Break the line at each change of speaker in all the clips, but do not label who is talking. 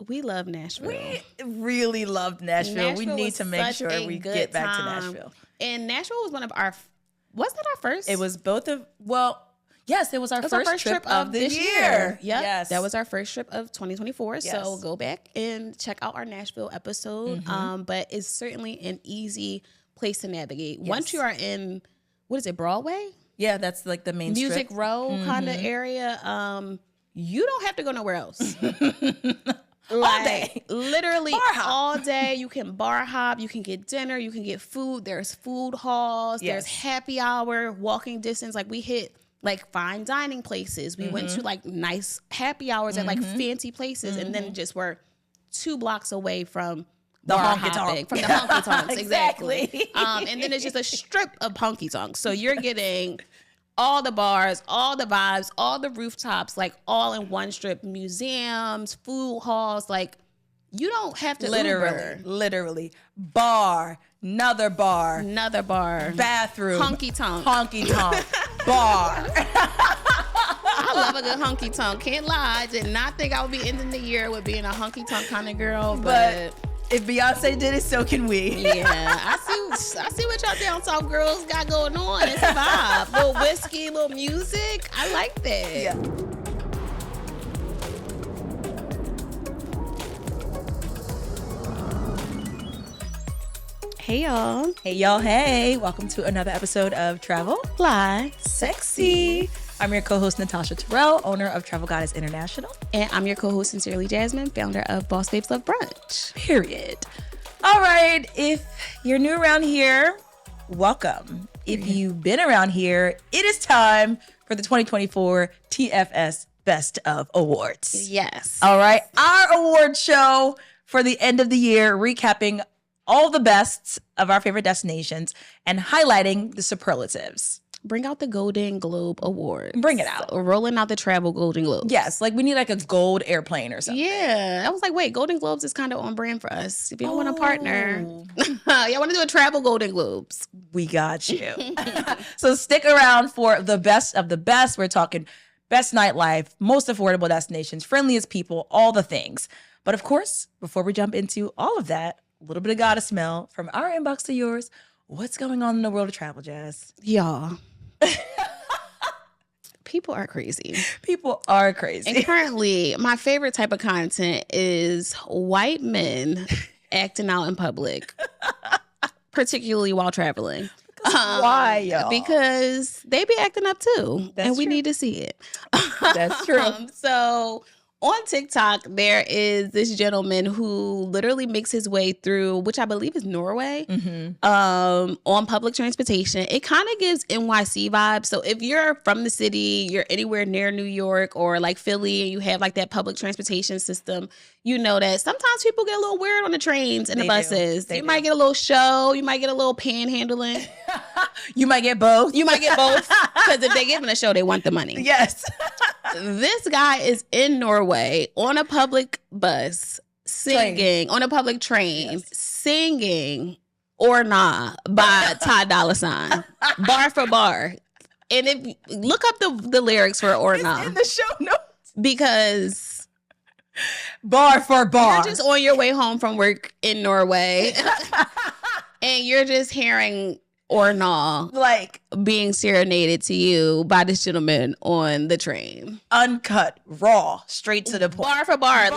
We love Nashville.
We really loved Nashville. We need to make sure we get back to Nashville.
And Nashville was one of our, wasn't it our first?
It was both of, yes, it was our first trip of the year.
Yep. Yes. That was our first trip of 2024. Yes. So go back and check out our Nashville episode. But it's certainly an easy place to navigate. Yes. Once you are in, what is it, Broadway?
Yeah, that's like the main
Music
strip.
Row kind of area. You don't have to go nowhere else.
All day.
Literally all day. You can bar hop. You can get dinner. You can get food. There's food halls. Yes. There's happy hour, walking distance. Like we hit like fine dining places. We went to like nice happy hours at like fancy places. And then just were 2 blocks away from
the honky tonk.
From the honky tonks.
Exactly.
And then it's just a strip of honky tonks. So you're getting all the bars, all the vibes, all the rooftops, like all in one strip. Museums, food halls, like you don't have to
literally bar, another bar, bathroom,
honky tonk,
bar.
I love a good honky tonk. Can't lie, I did not think I would be ending the year with being a honky tonk kind of girl, but
if Beyonce did it, so can we.
Yeah, I see what y'all down south girls got going on. It's a vibe. Little whiskey, little music. I like that.
Yeah.
Hey y'all.
Hey y'all. Hey. Welcome to another episode of Travel
Fly
Sexy. I'm your co-host, Natasha Terrell, owner of Travel Goddess International.
And I'm your co-host, Sincerely Jasmine, founder of Boss Babes Love Brunch.
Period. All right. If you're new around here, welcome. If you've been around here, it is time for the 2024 TFS Best of Awards.
Yes.
All right. Our award show for the end of the year, recapping all the bests of our favorite destinations and highlighting the superlatives.
Bring out the Golden Globe Awards.
Bring it out.
Rolling out the travel Golden Globes.
Yes, like we need like a gold airplane or something.
Yeah. I was like, wait, Golden Globes is kind of on brand for us. If you don't want to partner, y'all want to do a travel Golden Globes.
We got you. So stick around for the best of the best. We're talking best nightlife, most affordable destinations, friendliest people, all the things. But of course, before we jump into all of that, a little bit of gotta smell from our inbox to yours. What's going on in the world of travel, Jazz?
Y'all. People are crazy.
People are crazy.
And currently, my favorite type of content is white men acting out in public, particularly while traveling.
Why, y'all?
Because they be acting up too.
That's
we
true.
need to see it.
That's true.
So on TikTok, there is this gentleman who literally makes his way through, which I believe is Norway, on public transportation. It kind of gives NYC vibes. So if you're from the city, you're anywhere near New York or like Philly, and you have like that public transportation system, you know that sometimes people get a little weird on the trains and the buses. You might get a little show. You might get a little panhandling.
You might get both.
Because if they giving a show, they want the money.
Yes.
This guy is in Norway on a public bus singing, on a public train, singing Or Nah by 𝗏𝗏, bar for bar. And if look up the lyrics for Or Nah.
In the show notes.
Because
bar for bar.
You're just on your way home from work in Norway. And you're just hearing Or Nah, like being serenaded to you by this gentleman on the train.
Uncut, raw, straight to the point.
Bar for bar,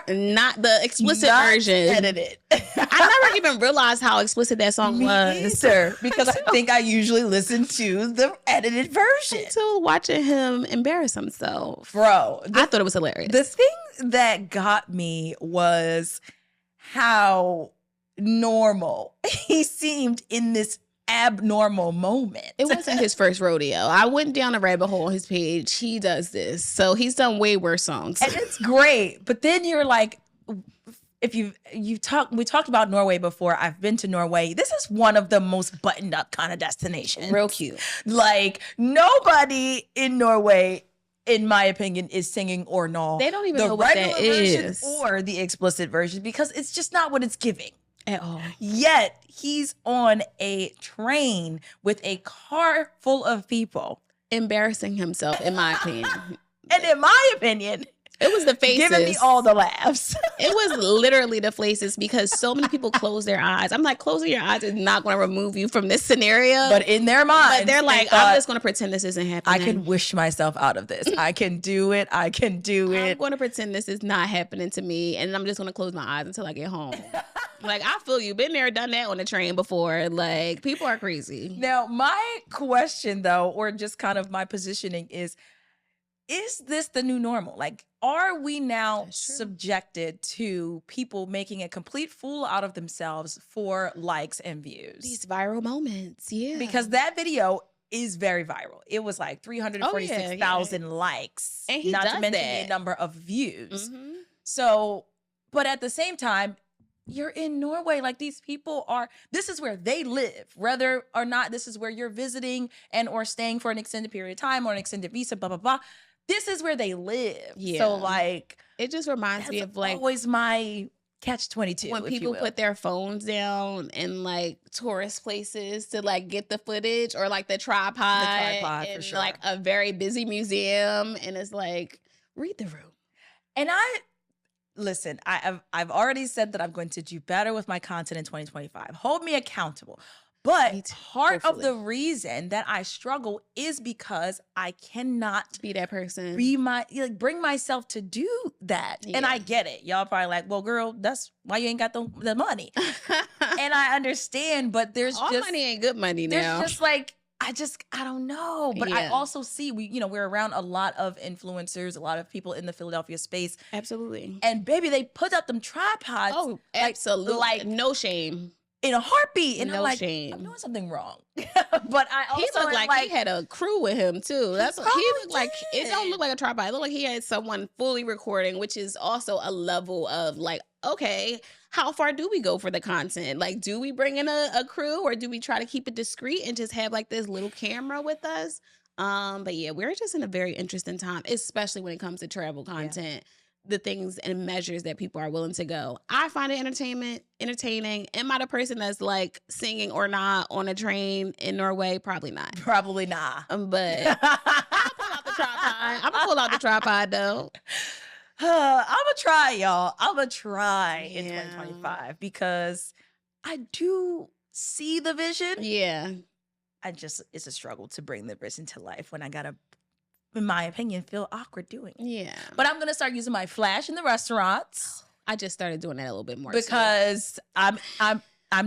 not the explicit version.
Edited.
I never even realized how explicit that song was.
Either, because I think I usually listen to the edited version.
Until watching him embarrass himself.
Bro.
I thought it was hilarious.
The thing that got me was how normal he seemed in this abnormal moment.
It wasn't his first rodeo. I went down a rabbit hole on his page. He does this. So he's done way worse songs.
And it's great. But then you're like, if we talked about Norway before. I've been to Norway. This is one of the most buttoned up kind of destinations.
Real cute.
Like nobody in Norway, in my opinion, is singing Or Nah.
They don't even know what that is.
Or the explicit version, because it's just not what it's giving.
At all.
Yet he's on a train with a car full of people.
Embarrassing himself, in my opinion.
And in my opinion,
It was the faces.
Giving me all the laughs.
It was literally the faces because so many people close their eyes. I'm like, closing your eyes is not going to remove you from this scenario.
But in their minds,
they're like, I'm just going to pretend this isn't happening.
I can wish myself out of this. I can do it. I can do it.
I'm going to pretend this is not happening to me. And I'm just going to close my eyes until I get home. Like, I feel you. Been there, done that on the train before. Like, people are crazy.
Now, my question, though, or just kind of my positioning is this the new normal? Like, are we now subjected to people making a complete fool out of themselves for likes and views?
These viral moments, yeah.
Because that video is very viral. It was like 346,000 likes.
And he
not
does
to mention
that.
the number of views.
Mm-hmm.
So, but at the same time, you're in Norway. Like, these people are, this is where they live. Whether or not this is where you're visiting and or staying for an extended period of time or an extended visa, blah, blah, blah. This is where they live.
Yeah.
So, like,
it just reminds me of, like,
always my catch-22.
when people put their phones down in, like, tourist places to, like, get the footage, or like the tripod in,
for sure,
like, a very busy museum, and it's like, read the room.
And listen, I've already said that I'm going to do better with my content in 2025. Hold me accountable. But part of the reason that I struggle is because I cannot
be that person.
Bring myself to do that. Yeah. And I get it. Y'all probably like, well, girl, that's why you ain't got the money. And I understand, but there's
all money ain't good money now.
There's just like, I don't know. But I also see, we're around a lot of influencers, a lot of people in the Philadelphia space.
Absolutely.
And baby, they put up them tripods.
Oh, absolutely.
Like
no shame.
In a heartbeat. And
no
I'm like,
shame.
I'm doing something wrong. But I also
he looked like he had a crew with him too. That's what he looked like. It don't look like a tripod. It looked like he had someone fully recording, which is also a level of like, okay, how far do we go for the content? Like, do we bring in a crew, or do we try to keep it discreet and just have like this little camera with us? But yeah, we're just in a very interesting time, especially when it comes to travel content. Yeah. The things and measures that people are willing to go. I find it entertaining. Am I the person that's like singing or not on a train in Norway? Probably not.
Probably not.
But I'll pull out the tripod. I'm gonna pull out the tripod though.
I'm gonna try, y'all. I'm gonna try in 2025 because I do see the vision.
Yeah.
It's a struggle to bring the vision to life when I gotta, in my opinion, feel awkward doing it.
Yeah.
But I'm going to start using my flash in the restaurants.
I just started doing that a little bit more.
Because I'm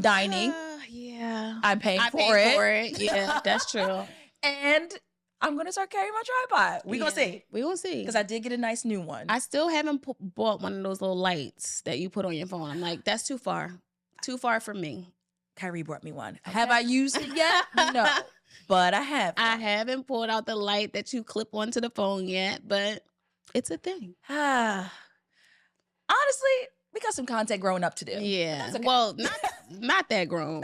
dining.
Yeah.
I'm paying for it.
Yeah, that's true.
And I'm going to start carrying my tripod. We're going to see.
We're going to see.
Because I did get a nice new one.
I still haven't bought one of those little lights that you put on your phone. I'm like, that's too far. Too far for me.
Kyrie brought me one. Okay. Have I used it yet? No. But I have.
I haven't pulled out the light that you clip onto the phone yet, but it's a thing.
Honestly, we got some content growing up to do.
Yeah. Okay. Well, not that grown.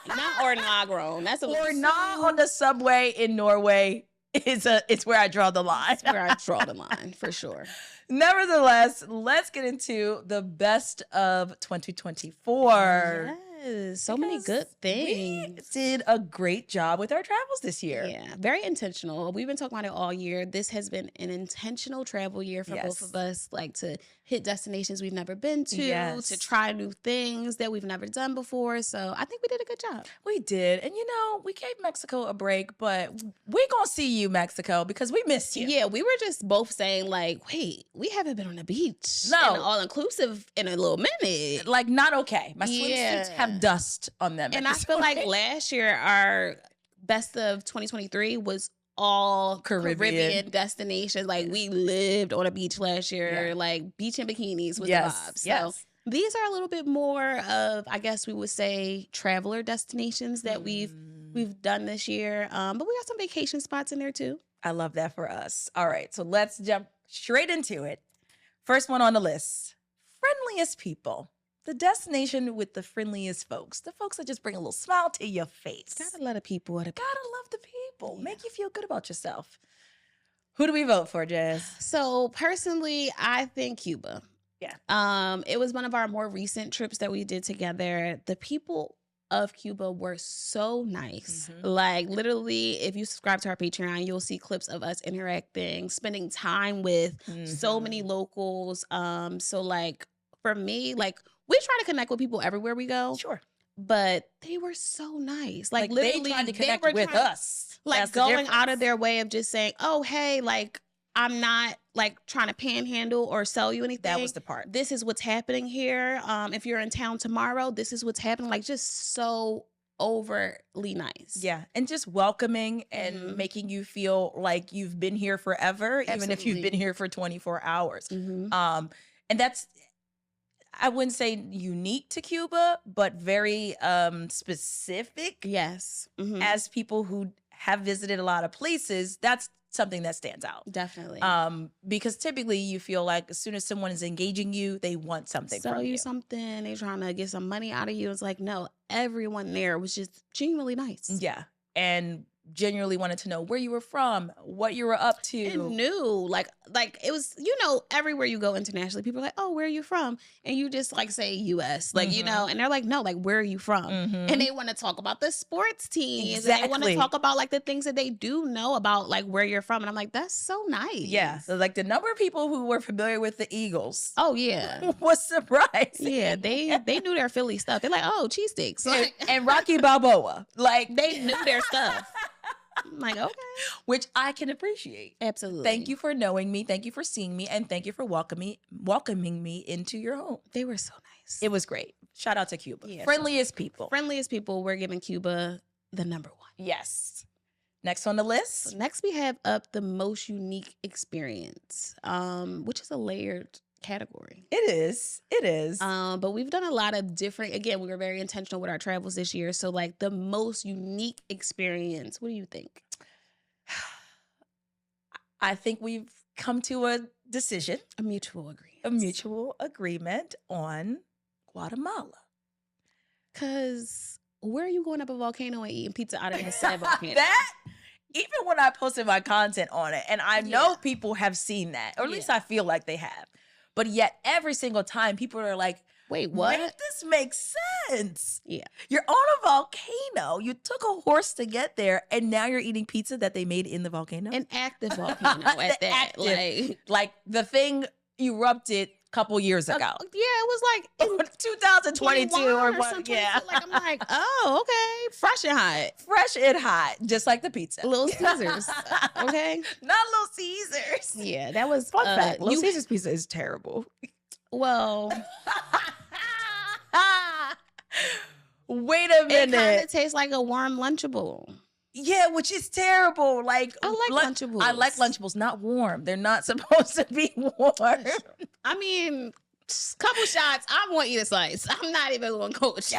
not grown. That's a
or not on the subway in Norway. It's where I draw the line.
It's where I draw the line, for sure.
Nevertheless, let's get into the best of 2024.
So many good things.
We did a great job with our travels this year.
Yeah, very intentional. We've been talking about it all year. This has been an intentional travel year for both of us, like to hit destinations we've never been to, to try new things that we've never done before. So I think we did a good job.
We did. And we gave Mexico a break, but we're going to see you, Mexico, because we missed you.
Yeah, we were just both saying like, wait, we haven't been on the beach.
No.
And all-inclusive in a little minute.
Like, not okay. My swimsuits have dust on them.
And I feel like last year, our best of 2023 was all Caribbean destinations. Like, we lived on a beach last year. Like, beach and bikinis was the vibe. So these are a little bit more of, I guess we would say, traveler destinations that we've done this year. But we got some vacation spots in there too.
I love that for us. All right, so let's jump straight into it. First one on the list, friendliest people. The destination with the friendliest folks. The folks that just bring a little smile to your face.
Gotta love the people.
Gotta love the people. Yeah. Make you feel good about yourself. Who do we vote for, Jazz?
So personally, I think Cuba.
Yeah.
It was one of our more recent trips that we did together. The people of Cuba were so nice. Like literally, if you subscribe to our Patreon, you'll see clips of us interacting, spending time with so many locals. So like for me, like we try to connect with people everywhere we go.
Sure.
But they were so nice. Like literally,
they tried to connect with us.
Like
That's
going out of their way of just saying, oh, hey, like I'm not like trying to panhandle or sell you anything.
That was the part.
This is what's happening here. If you're in town tomorrow, this is what's happening. Like just so overly nice.
Yeah. And just welcoming and making you feel like you've been here forever, even if you've been here for 24 hours. And that's, I wouldn't say unique to Cuba, but very specific.
Yes.
As people who have visited a lot of places, that's something that stands out.
Definitely.
Because typically you feel like as soon as someone is engaging you, they want something from you.
Sell you something. They're trying to get some money out of you. It's like, no, everyone there was just genuinely nice.
Yeah. And genuinely wanted to know where you were from, what you were up to.
And knew, like it was, you know, everywhere you go internationally, people are like, oh, where are you from? And you just like say US, like, you know, and they're like, no, like, where are you from? And they want to talk about the sports teams.
Exactly.
And they want to talk about like the things that they do know about like where you're from. And I'm like, that's so nice.
Yeah. So like the number of people who were familiar with the Eagles.
Oh yeah.
Was surprising.
Yeah. They knew their Philly stuff. They're like, oh, cheese sticks. Like,
and Rocky Balboa. Like
they knew their stuff. I'm like, okay.
Which I can appreciate.
Absolutely.
Thank you for knowing me. Thank you for seeing me. And thank you for welcoming me into your home.
They were so nice.
It was great. Shout out to Cuba.
Yeah,
Friendliest people.
Friendliest people. We're giving Cuba the number one.
Yes. Next on the list.
So next we have up the most unique experience, which is a layered category.
It is. It is.
But we've done a lot of different, again, we were very intentional with our travels this year. So like the most unique experience, what do you think?
I think we've come to a decision.
A mutual agreement.
A mutual agreement on Guatemala.
Because where are you going up a volcano and eating pizza out of a sad volcano?
That, even when I posted my content on it, and I know people have seen that, or at least I feel like they have. But yet every single time people are like,
wait, what?
Make this make sense.
Yeah.
You're on a volcano. You took a horse to get there, and now you're eating pizza that they made in the volcano.
An active volcano at that.
Like the thing erupted a couple years ago.
Yeah, it was like in
2022 or what?
Something.
Yeah.
Like I'm like, oh, okay. Fresh and hot.
Fresh and hot, just like the pizza.
Little Caesars. Okay.
Not Little Caesars.
Yeah, that was
fun fact. Little Caesars pizza is terrible.
Well,
wait a minute.
It kind of tastes like a warm Lunchable.
Yeah, which is terrible. Like
I like Lunchables.
I like Lunchables, not warm. They're not supposed to be warm.
I mean, couple shots. I want you to slice. I'm not even going to go with you.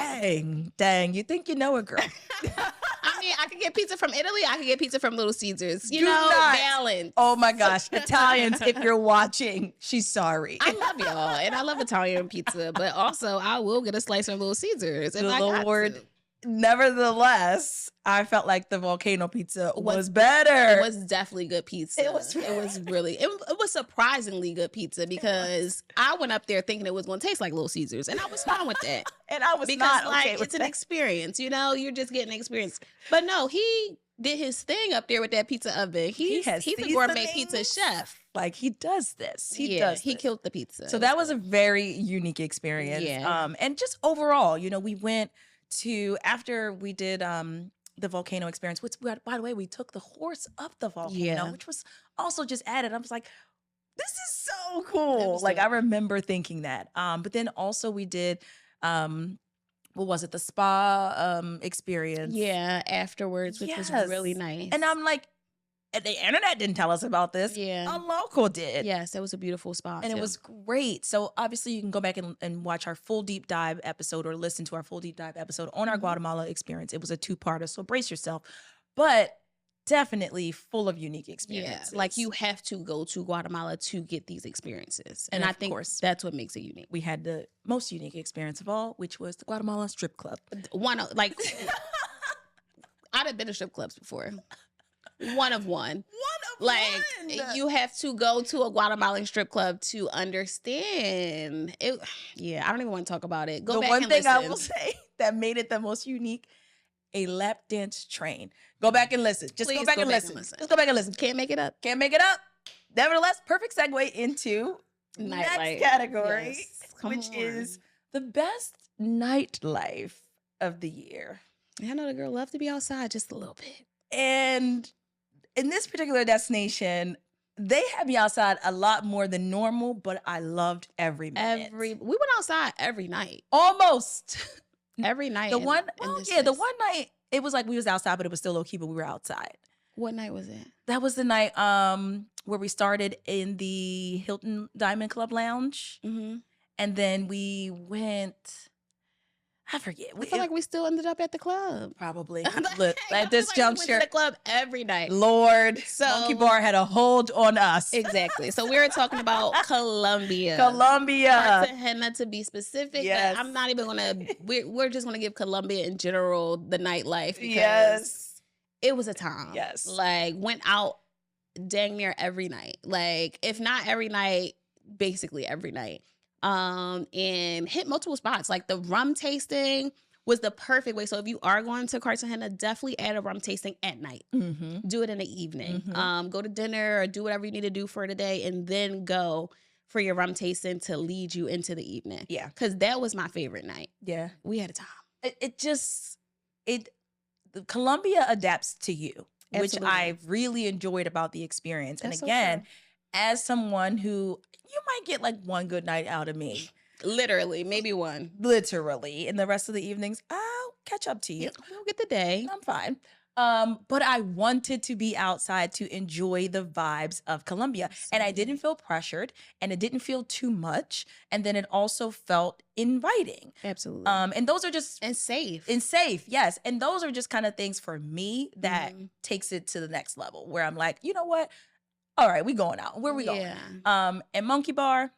Dang. You think you know a girl.
I mean, I could get pizza from Italy. I could get pizza from Little Caesars. You
Do
know,
not.
balance.
Oh my gosh. Italians, if you're watching, she's sorry.
I love y'all. And I love Italian pizza. But also, I will get a slice from Little Caesars. If I got to.
Nevertheless, I felt like the volcano pizza was better.
It was definitely good pizza. It was surprisingly good pizza because I went up there thinking it was going to taste like Little Caesars, and I was fine with that.
And I was
because
not
like
okay with
it's an experience, you know. You're just getting an experience. But no, he did his thing up there with that pizza oven. He's a gourmet pizza chef.
Like he does this. He
killed the pizza.
So that was a very unique experience.
Yeah.
And just overall, you know, we went to, after we did the volcano experience, which by the way, we took the horse up the volcano, which was also just added. I was like, this is so cool. Like I remember thinking that. But then also we did what was it? The spa experience.
Yeah, afterwards, which was really nice.
And I'm like, the internet didn't tell us about this.
Yeah.
A local did.
Yes, it was a beautiful spa.
And it was great. So obviously you can go back and watch our full deep dive episode or listen to our full deep dive episode on our Guatemala experience. It was a 2-parter, so brace yourself. But definitely full of unique experiences.
Yeah, like you have to go to Guatemala to get these experiences. And I think that's what makes it unique.
We had the most unique experience of all, which was the Guatemala strip club.
I'd have been to strip clubs before. One of one. Like, you have to go to a Guatemalan strip club to understand it. Yeah, I don't even want to talk about it. Go back and listen. The one thing
I will say that made it the most unique, a lap dance train. Go back and listen. Just go back and listen. Just go back and listen.
Can't make it up.
Can't make it up. Nevertheless, perfect segue into next category, which is the best nightlife of the year.
I know the girl love to be outside just a little bit.
And in this particular destination, they had me outside a lot more than normal, but I loved every minute.
We went outside every night.
Almost.
Every night.
The one night, it was like we was outside, but it was still low key, but we were outside.
What night was it?
That was the night where we started in the Hilton Diamond Club Lounge.
Mm-hmm.
And then we went, I forget.
I feel like we still ended up at the club.
Probably. Look, at this juncture.
We went to the club every night.
Lord, so Monkey Bar had a hold on us.
Exactly. So we were talking about Colombia.
Cartagena,
to be specific. Yes. But I'm not even going to, we're just going to give Colombia in general the nightlife. Yes. It was a time.
Yes.
Like, went out dang near every night. Like, if not every night, basically every night. And hit multiple spots. Like, the rum tasting was the perfect way. So if you are going to Cartagena, definitely add a rum tasting at night.
Mm-hmm.
Do it in the evening. Mm-hmm. Go to dinner or do whatever you need to do for the day, and then go for your rum tasting to lead you into the evening.
Yeah.
Because that was my favorite night.
Yeah.
We had a time.
Colombia adapts to you,
Absolutely.
Which I really enjoyed about the experience.
That's
and again, as someone who, you might get like one good night out of me.
Literally, maybe one.
Literally. And the rest of the evenings, I'll catch up to you.
We'll get the day.
I'm fine. But I wanted to be outside to enjoy the vibes of Colombia. Absolutely. And I didn't feel pressured, and it didn't feel too much. And then it also felt inviting.
Absolutely.
And those are just...
And safe.
And safe, yes. And those are just kind of things for me that takes it to the next level, where I'm like, you know what? All right, we going out. Where we going? And Monkey Bar,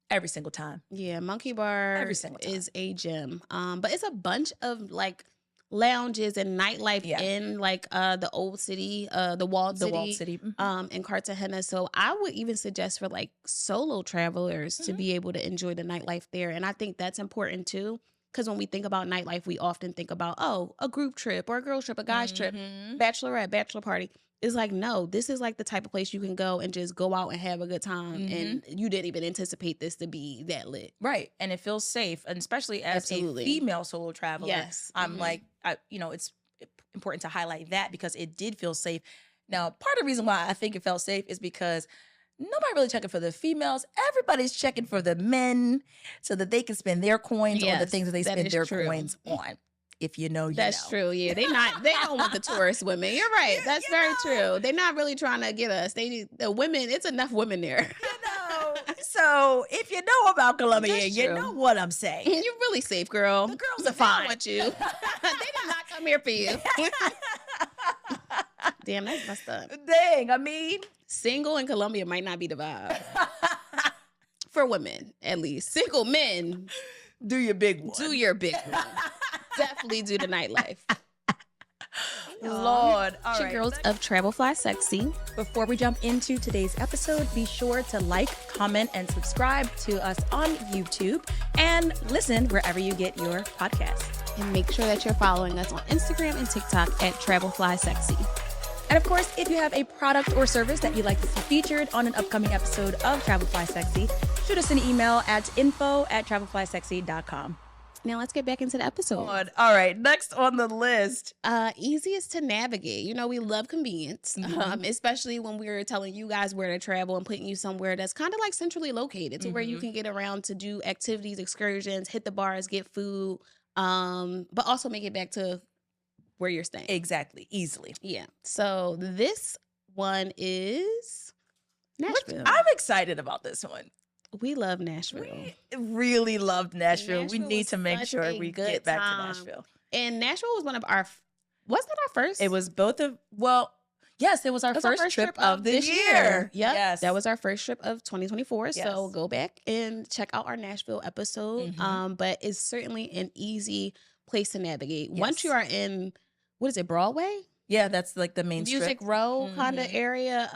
every single time.
Yeah, Monkey Bar
every single time.
Is a gem. But it's a bunch of like lounges and nightlife in like the old city, the walled city, in Cartagena. So I would even suggest for like solo travelers to be able to enjoy the nightlife there. And I think that's important too. Because when we think about nightlife, we often think about, a group trip or a girls trip, a guys trip, bachelorette, bachelor party. It's like, no, this is like the type of place you can go and just go out and have a good time. And you didn't even anticipate this to be that lit.
Right. And it feels safe. And especially as a female solo traveler, I'm like, it's important to highlight that because it did feel safe. Now, part of the reason why I think it felt safe is because nobody really checking for the females. Everybody's checking for the men so that they can spend their coins on the things that they spend their coins on. If you know, you
That's
know.
true. Yeah, they don't want the tourist women. You're right. That's very true. They're not really trying to get us. The women. It's enough women there.
So if you know about Colombia, you know what I'm saying.
You're really safe, girl.
The girls are fine.
They want you. They did not come here for you. Damn, that's messed up.
Dang, I mean,
single in Colombia might not be the vibe for women, at least. Single men,
do your big one.
Do your big one. Definitely do the nightlife.
Lord. All
right. Girls of 𝗕𝗏𝒂𝒗𝒆𝒍.
Before we jump into today's episode, be sure to like, comment, and subscribe to us on YouTube and listen wherever you get your podcasts.
And make sure that you're following us on Instagram and TikTok at 𝗕𝗏𝒂𝒗𝒆𝒍.
And of course, if you have a product or service that you'd like to see featured on an upcoming episode of 𝗕𝗏𝒂𝒗𝒆𝒍, shoot us an email at info@𝗕𝗏𝒂𝒗𝒆𝒍.com.
Now let's get back into the episode.
All right, next on the list.
Easiest to navigate. We love convenience, especially when we're telling you guys where to travel and putting you somewhere that's kind of like centrally located to where you can get around to do activities, excursions, hit the bars, get food, but also make it back to where you're staying.
Exactly, easily.
Yeah. So this one is Nashville.
I'm excited about this one.
We love Nashville.
We really loved Nashville. We need to make sure we get back to Nashville.
And Nashville was one of our, wasn't it our first?
It was both of, yes, it was our first trip of this year.
Yep. Yes. That was our first trip of 2024. Yes. So go back and check out our Nashville episode. But it's certainly an easy place to navigate. Yes. Once you are in, what is it, Broadway?
Yeah, that's like the main
Music
strip.
Row kind of area.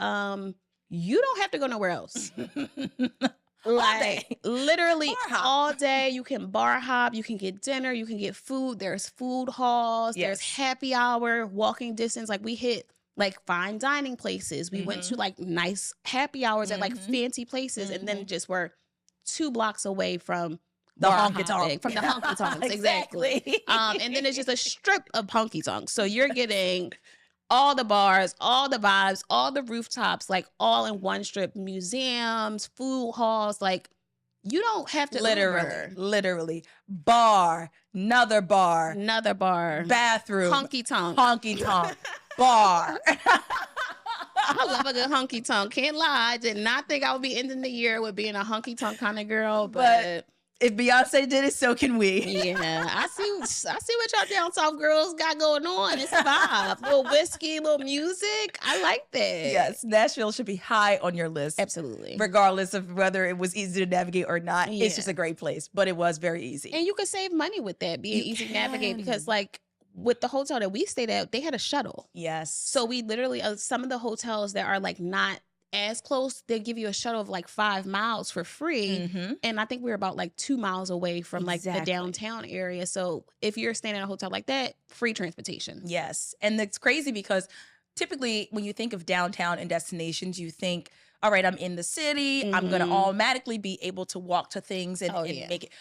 You don't have to go nowhere else. Like literally all day, you can bar hop, you can get dinner, you can get food. There's food halls, there's happy hour, walking distance. Like we hit like fine dining places. We went to like nice happy hours at like fancy places, and then just were 2 blocks away from
the honky tonk.
From the honky tonks, exactly. And then it's just a strip of honky tonks. So you're getting all the bars, all the vibes, all the rooftops, like all in one strip. Museums, food halls, like you don't have to
literally bar, another bar, bathroom,
honky tonk,
bar.
I love a good honky tonk. Can't lie, I did not think I would be ending the year with being a honky tonk kind of girl, but
if Beyonce did it, so can we.
Yeah, I see what y'all down south girls got going on. It's a vibe. Little whiskey, little music. I like that.
Yes, Nashville should be high on your list.
Absolutely.
Regardless of whether it was easy to navigate or not. Yeah. It's just a great place, but it was very easy.
And you could save money with that, being easy to navigate, because like with the hotel that we stayed at, they had a shuttle.
Yes.
So we literally, some of the hotels that are like not as close, they'll give you a shuttle of like 5 miles for free. And I think we were about like 2 miles away from like the downtown area. So if you're staying in a hotel like that, free transportation.
Yes. And it's crazy because typically when you think of downtown and destinations, you think, all right, I'm in the city. I'm going to automatically be able to walk to things and make it.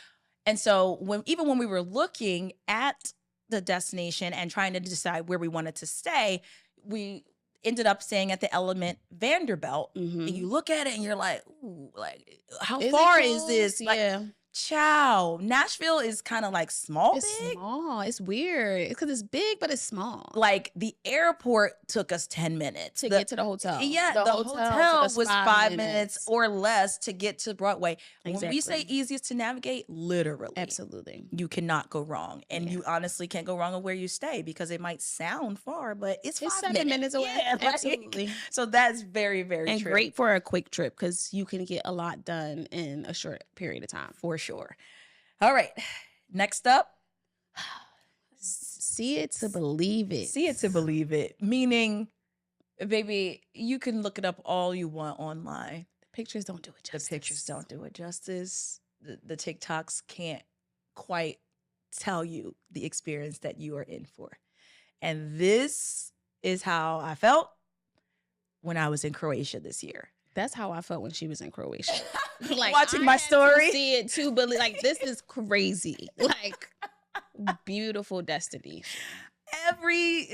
And so even when we were looking at the destination and trying to decide where we wanted to stay, we ended up staying at the Element Vanderbilt. And you look at it and you're like, ooh, like how far is this? Like, Chow. Nashville is kind of like small.
It's small. It's weird. It's because it's big, but it's small.
Like the airport took us 10 minutes
to get to the hotel.
Yeah, the hotel was 5 minutes or less to get to Broadway. Exactly. When we say easiest to navigate, literally.
Absolutely.
You cannot go wrong. And you honestly can't go wrong with where you stay, because it might sound far, but it's 5
minutes away.
Yeah,
absolutely.
So that's very, very true.
And great for a quick trip, because you can get a lot done in a short period of time.
For sure. All right. Next up.
See it to believe it.
See it to believe it. Meaning, baby, you can look it up all you want online.
The pictures don't do it justice.
The pictures don't do it justice. The TikToks can't quite tell you the experience that you are in for. And this is how I felt when I was in Croatia this year.
That's how I felt when she was in Croatia. Like
watching my story.
See it too, but like this is crazy. Like beautiful destination.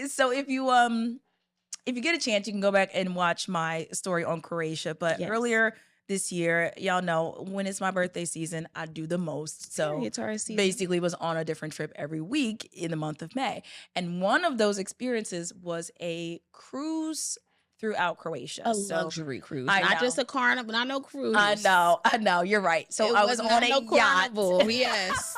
So if you get a chance, you can go back and watch my story on Croatia. But earlier this year, y'all know when it's my birthday season, I do the most. So basically was on a different trip every week in the month of May. And one of those experiences was a cruise throughout Croatia.
A luxury cruise. Not just a carnival, not no cruise.
I know. You're right. So I was on a yacht.
Carnival. Yes.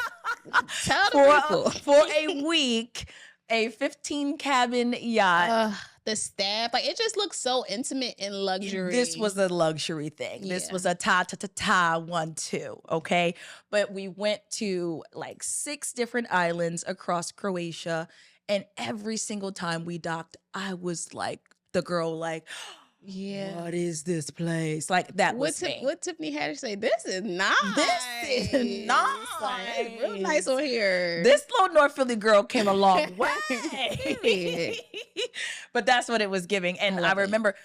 Tell the people.
For a week, a 15-cabin yacht.
The staff, like it just looks so intimate and luxury.
This was a luxury thing. Yeah. This was a ta 1-2, okay? But we went to like 6 different islands across Croatia, and every single time we docked, I was like the girl, like, what is this place? Like that was me.
What Tiffany had to say, this is nice.
This is nice.
Like, real nice on here.
This little North Philly girl came a long way. But that's what it was giving. And I remember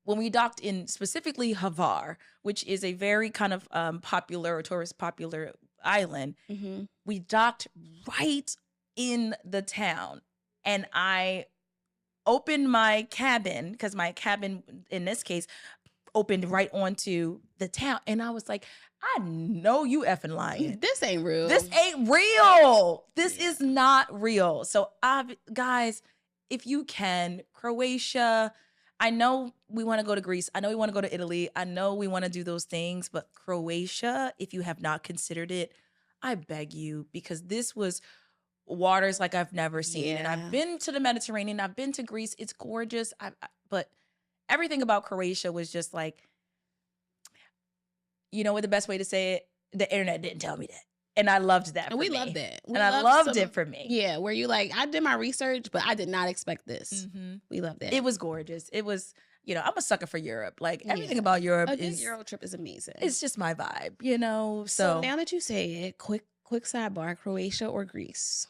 when we docked in specifically Hvar, which is a very kind of popular or tourist popular island, we docked right in the town. And I opened my cabin, because my cabin in this case opened right onto the town. And I was like, I know you effing lying.
This ain't real.
This ain't real. This is not real. So guys, if you can, Croatia, I know we want to go to Greece. I know we want to go to Italy. I know we want to do those things, but Croatia, if you have not considered it, I beg you, because this was waters like I've never seen. And I've been to the Mediterranean. I've been to Greece. It's gorgeous. But everything about Croatia was just like, you know what the best way to say it? The internet didn't tell me that. And I loved that.
And we
me.
loved that.
And I loved it for me.
Yeah, where you like, I did my research, but I did not expect this. We loved that.
It was gorgeous. It was, you know, I'm a sucker for Europe. Like everything about Europe is
Euro trip is amazing.
It's just my vibe, you know.
So now that you say it, quick sidebar: Croatia or Greece?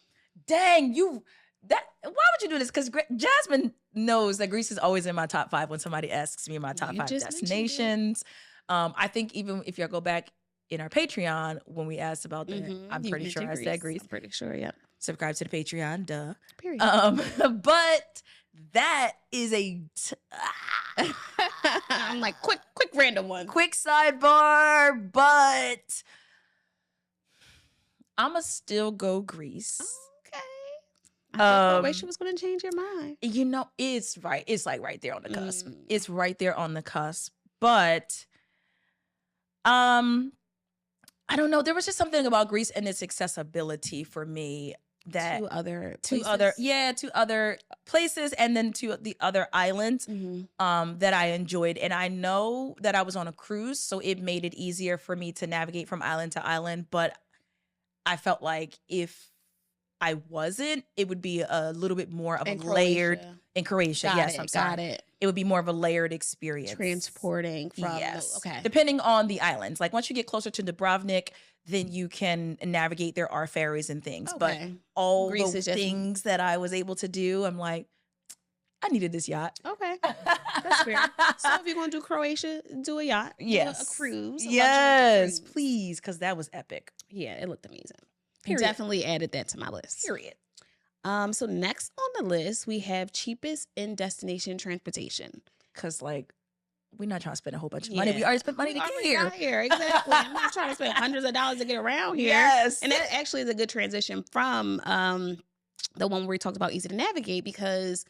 Dang, why would you do this? Because Jasmine knows that Greece is always in my top 5 when somebody asks me my top 5 destinations. I think even if you go back in our Patreon when we asked about that, I'm pretty sure I said Greece.
I'm pretty sure, yeah.
Subscribe to the Patreon, duh.
Period.
But that is
I'm like, quick random one.
Quick sidebar, but I'ma still go Greece.
Okay. I thought Croatia was going to change your mind.
You know, it's right. It's like right there on the cusp. It's right there on the cusp. But I don't know. There was just something about Greece and its accessibility for me that
two other
places and then to the other islands that I enjoyed. And I know that I was on a cruise, so it made it easier for me to navigate from island to island. But I felt like if I wasn't, it would be a little bit more of a layered in Croatia.
Got it.
It would be more of a layered experience.
Transporting from
depending on the islands. Like once you get closer to Dubrovnik, then you can navigate. There are ferries and things. But all Greece the things that I was able to do, I'm like, I needed this yacht.
Okay. That's fair. So if you're going to do Croatia, do a yacht.
Yes.
Do a cruise.
Yes, please. Because that was epic.
Yeah, it looked amazing. Definitely added that to my list.
Period.
So next on the list, we have cheapest in-destination transportation.
Because, like, we're not trying to spend a whole bunch of money. We already spent money to get here.
Exactly. I'm not trying to spend hundreds of dollars to get around here.
Yes.
And that actually is a good transition from the one where we talked about easy to navigate, because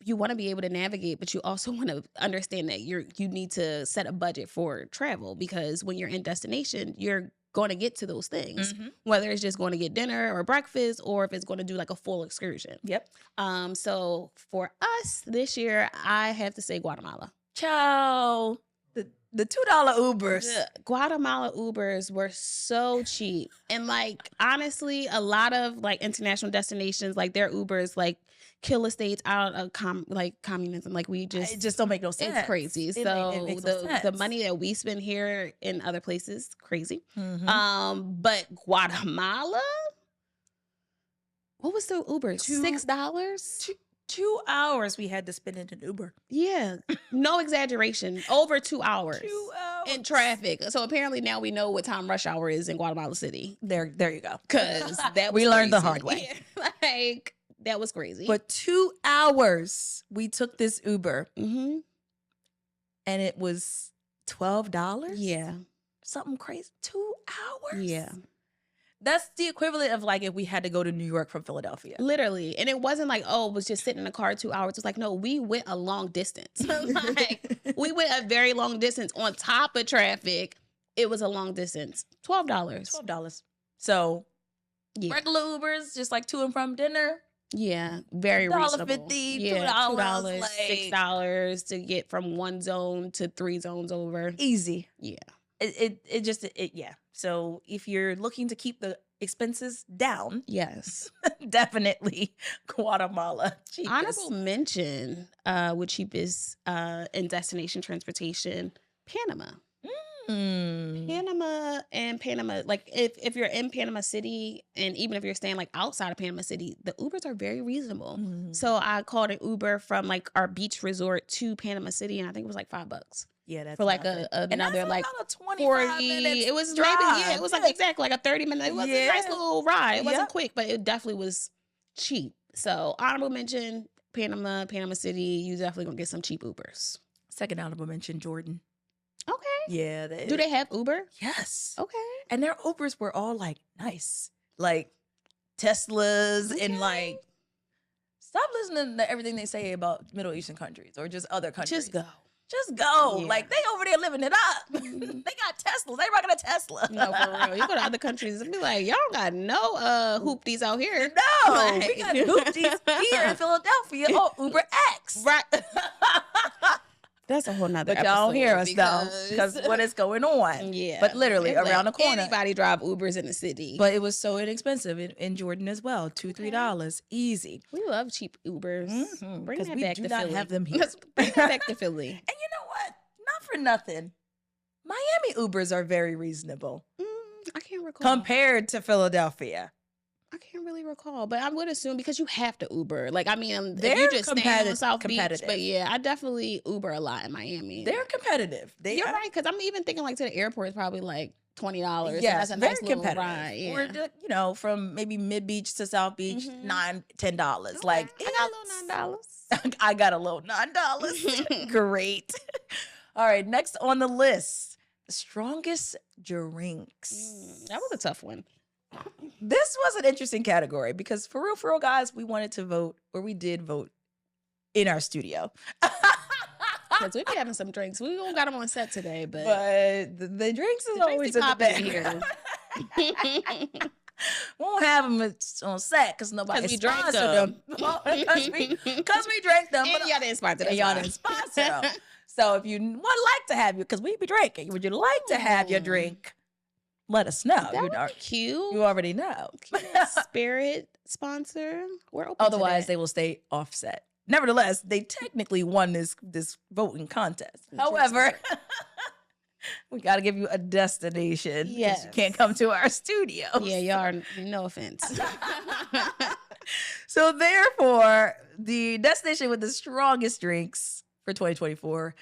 you want to be able to navigate, but you also want to understand that you need to set a budget for travel, because when you're in destination, you're going to get to those things, whether it's just going to get dinner or breakfast, or if it's going to do like a full excursion.
Yep.
So for us this year, I have to say Guatemala.
Ciao. The $2 Ubers.
The Guatemala Ubers were so cheap. And like, honestly, a lot of like international destinations, like their Ubers, like kill estates out of communism. Like it just
don't make no sense.
It's crazy. The money that we spend here in other places, crazy. But Guatemala, what was the Ubers? $6?
2 hours we had to spend in an Uber.
Yeah, no exaggeration. Over 2 hours.
2 hours.
In traffic. So apparently now we know what time rush hour is in Guatemala City.
There you go.
Because that
we learned the hard way.
Yeah, like, that was crazy.
But 2 hours we took this Uber. And it was $12?
Yeah.
Something crazy. 2 hours?
Yeah.
That's the equivalent of like if we had to go to New York from Philadelphia.
Literally. And it wasn't like, it was just sitting in the car 2 hours. It was like, no, we went a long distance. Like, we went a very long distance on top of traffic. It was a long distance. $12.
$12. So regular Ubers, just like to and from dinner.
Yeah, very reasonable.
$1.50,
yeah,
$2,
$6 to get from one zone to 3 zones over.
Easy.
Yeah.
Yeah. So if you're looking to keep the expenses down,
yes,
definitely Guatemala. Cheapest.
Honorable mention with cheapest in destination transportation, Panama. Panama, like if you're in Panama City, and even if you're staying like outside of Panama City, the Ubers are very reasonable. So I called an Uber from like our beach resort to Panama City, and I think it was like $5.
Yeah, that's
for like another like
40.
It was drive. Maybe it was like exactly like a 30-minute. It was a nice little ride. It wasn't quick, but it definitely was cheap. So honorable mention, Panama City. You definitely gonna get some cheap Ubers.
Second honorable mention, Jordan.
Okay.
Yeah.
Do they have Uber?
Yes.
Okay.
And their Ubers were all like nice, like Teslas and like. Stop listening to everything they say about Middle Eastern countries or just other countries. Just go.
Yeah.
Like, they over there living it up. They got Teslas. They rocking a Tesla.
No, for real. You go to other countries and be like, y'all got no hoopties out here.
No.
Like,
we got hoopties here in Philadelphia on Uber X.
Right. That's a whole nother
But y'all don't hear us
because...
though, because what is going on?
Yeah.
But literally
It's
around the corner.
Anybody drive Ubers in the city.
But it was so inexpensive in Jordan as well. $2-3 easy.
We love cheap Ubers.
Mm-hmm.
Bring that
we
back
do
to
not
Philly.
have them here.
Bring that back to Philly.
And you know what? Not for nothing. Miami Ubers are very reasonable
I can't recall.
compared to Philadelphia.
I can't really recall, but I would assume because you have to Uber. Like, I mean, if
They're
you just stand on South Beach,
competitive.
but yeah, I definitely Uber a lot in Miami.
They're competitive.
You're right, because I'm even thinking like to the airport is probably like $20.
Yeah,
that's a
very
nice little
competitive.
ride. Yeah.
Or you know, from maybe Mid Beach to South Beach, $9-10.
Okay,
Like
I got a little $9.
I got a little $9. Great. All right, next on the list, the strongest drinks.
That was a tough one.
This was an interesting category because for real, guys, we wanted to vote, or we did vote in our studio.
Because we be having some drinks. We don't got them on set today, but
the drinks is
the
always
drinks
in the
be
back.
here.
We won't have them on set because nobody
we drank
sponsored
them.
Because we drank them.
And y'all didn't sponsor them.
And y'all didn't sponsor them. So if you would like to have because we be drinking, would you like to have your drink? Let us know.
That would be cute.
You already know.
Spirit sponsor. We're open.
Otherwise,
to
they will stay offset. Nevertheless, they technically won this voting contest. However, we got to give you a destination.
Yes.
You can't come to our studio.
Yeah, y'all are, no offense.
So therefore, the destination with the strongest drinks for 2024,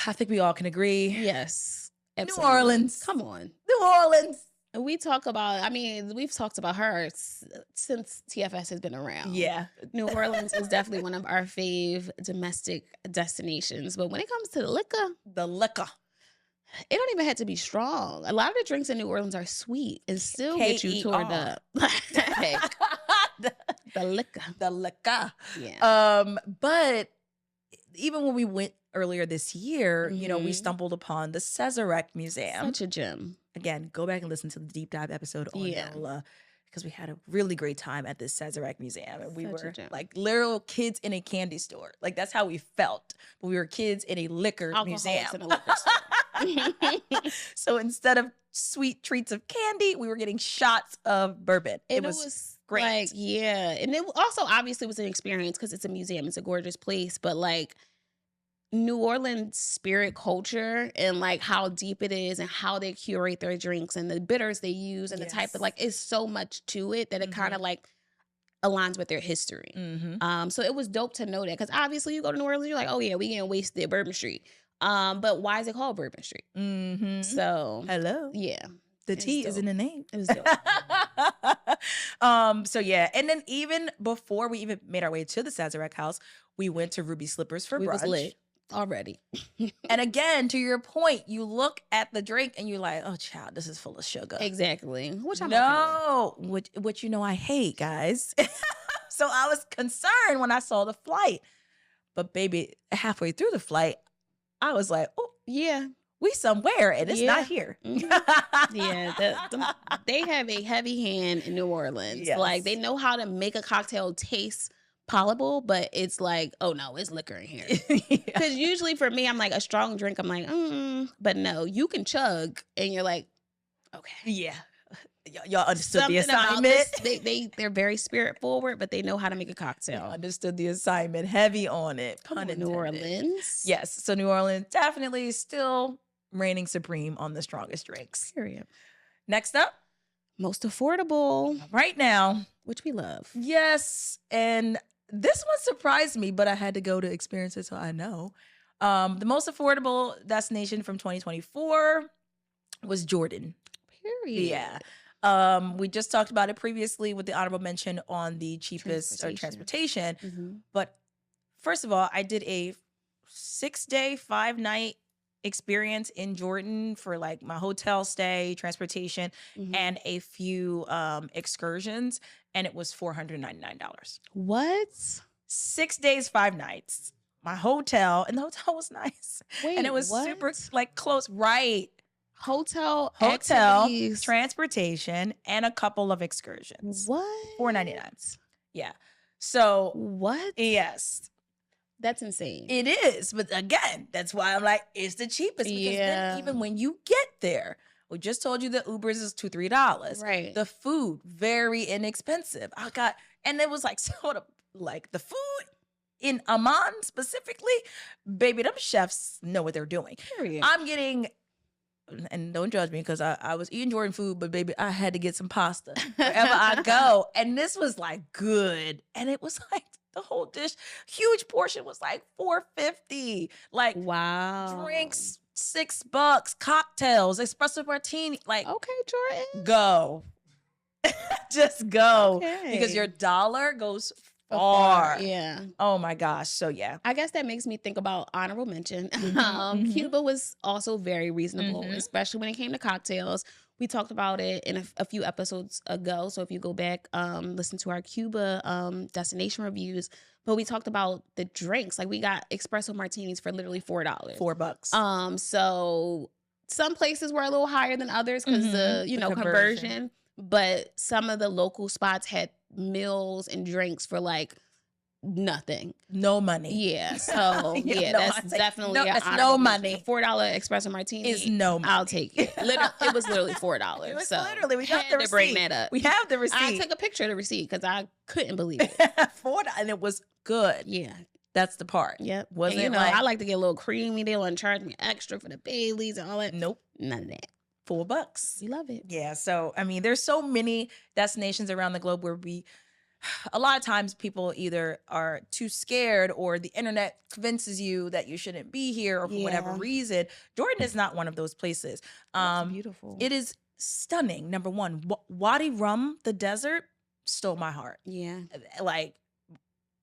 I think we all can agree.
Yes. Absolutely.
New Orleans.
Come on.
New Orleans.
And we talk about, I mean, we've talked about her since TFS has been around.
Yeah.
New Orleans is definitely one of our fave domestic destinations. But when it comes to the liquor, it don't even have to be strong. A lot of the drinks in New Orleans are sweet and still get you toured up. The liquor.
The liquor.
Yeah.
But even when we went earlier this year, you know, we stumbled upon the 𝗓𝒂 Museum.
Such a gem.
Again, go back and listen to the deep dive episode on NOLA because we had a really great time at this 𝗓𝒂 Museum. And we were like literal kids in a candy store. Like that's how we felt. But we were kids in a liquor museum.
In a liquor store.
So instead of sweet treats of candy, we were getting shots of bourbon.
It was great. Like, yeah. And it also obviously was an experience because it's a museum. It's a gorgeous place. But like New Orleans spirit culture and like how deep it is and how they curate their drinks and the bitters they use and the type of like, it's so much to it that it kind of like aligns with their history. So it was dope to know that because obviously you go to New Orleans, you're like, oh yeah, we getting wasted at Bourbon Street. But why is it called Bourbon Street? So
hello.
Yeah.
The T is in the name.
It was dope.
So yeah. And then even before we even made our way to the 𝗓𝒂 house, we went to Ruby Slippers for brunch.
Was lit already.
And again, to your point, you look at the drink and you're like, oh child, this is full of sugar.
Exactly. Which I'm
which you know I hate, guys. So I was concerned when I saw the flight. But baby, halfway through the flight, I was like, oh
yeah,
we somewhere and it's not here.
Yeah, they have a heavy hand in New Orleans.
Yes.
Like they know how to make a cocktail taste palatable, but it's like, oh no, it's liquor in here. Because usually for me, I'm like a strong drink. I'm like, but no, you can chug, and you're like, okay,
yeah. Y'all understood
something
the assignment.
They're very spirit forward, but they know how to make a cocktail.
Understood the assignment. Heavy on it.
Come on, New Orleans.
Yes. So New Orleans definitely still reigning supreme on the strongest drinks.
Period.
Next up,
most affordable
right now,
which we love.
Yes, and this one surprised me, but I had to go to experience it so I know. The most affordable destination from 2024 was Jordan.
Period.
Yeah. We just talked about it previously with the honorable mention on the cheapest transportation. But first of all, I did a 6-day, 5-night experience in Jordan for like my hotel stay, transportation, and a few excursions, and it was $499.
What?
6 days, 5 nights. My hotel, and the hotel was nice.
Wait,
and it was super like close, right?
Hotel,
transportation, and a couple of excursions.
What?
$499. Yeah. So
what?
Yes.
That's insane.
It is. But again, that's why I'm like, it's the cheapest. Because then even when you get there, we just told you that Ubers is $2, $3.
Right.
The food, very inexpensive. And it was like sort of like the food in Amman specifically, baby, them chefs know what they're doing.
Period.
I'm getting, and don't judge me because I was eating Jordan food, but baby, I had to get some pasta wherever I go. And this was like good. And it was like the whole dish, huge portion was like $4.50. Like,
wow.
Drinks, $6, cocktails, espresso martini. Like,
okay, Jordan,
go. Just go.
Okay.
Because your dollar goes far.
Yeah.
Oh my gosh. So yeah.
I guess that makes me think about honorable mention. Cuba was also very reasonable, especially when it came to cocktails. We talked about it in a few episodes ago. So if you go back, listen to our Cuba destination reviews. But we talked about the drinks. Like we got espresso martinis for literally $4.
$4.
So some places were a little higher than others because the conversion. But some of the local spots had meals and drinks for like nothing.
No money.
Yeah. So that's definitely
no money.
$4 espresso martini
is no money.
I'll take it. It was literally $4.
It was
so
literally, we got the receipt.
Bring that up.
We have the receipt.
I took a picture of the receipt because I couldn't believe it.
$4, and it was good.
Yeah.
That's the part.
Yep.
Wasn't
and,
it like,
I like to get a little creamy. They want to charge me extra for the Baileys and all that.
Nope.
None of that.
$4.
We love it.
Yeah. So, I mean, there's so many destinations around the globe where a lot of times people either are too scared or the internet convinces you that you shouldn't be here or for whatever reason. Jordan is not one of those places.
It's beautiful.
It is stunning. Number one, 𝗏𝗏 the desert stole my heart.
Yeah.
Like,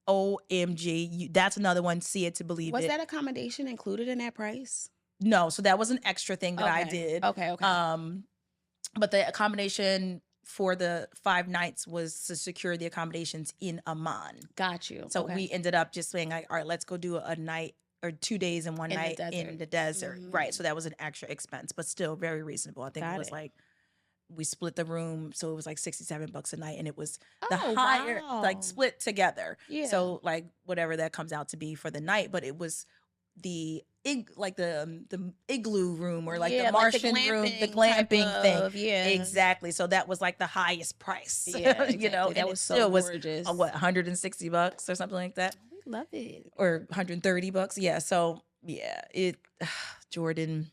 OMG. That's another one. See it to believe it.
Was that accommodation included in that price?
No. So that was an extra thing that I did.
Okay.
But the accommodation for the 5 nights was to secure the accommodations in Amman.
Got you.
So we ended up just saying like, all right, let's go do a night or 2 days and one night in the desert. Right. So that was an extra expense, but still very reasonable. I think it was like, we split the room. So it was like $67 a night. And it was the higher, like split together. Yeah. So like whatever that comes out to be for the night, but it was the igloo room or like the Martian room, the glamping thing.
Yeah,
exactly. So that was like the highest price.
Yeah, exactly.
You know,
that was so gorgeous.
What, $160 or something like that?
We love it.
Or $130. Yeah. So yeah, Jordan,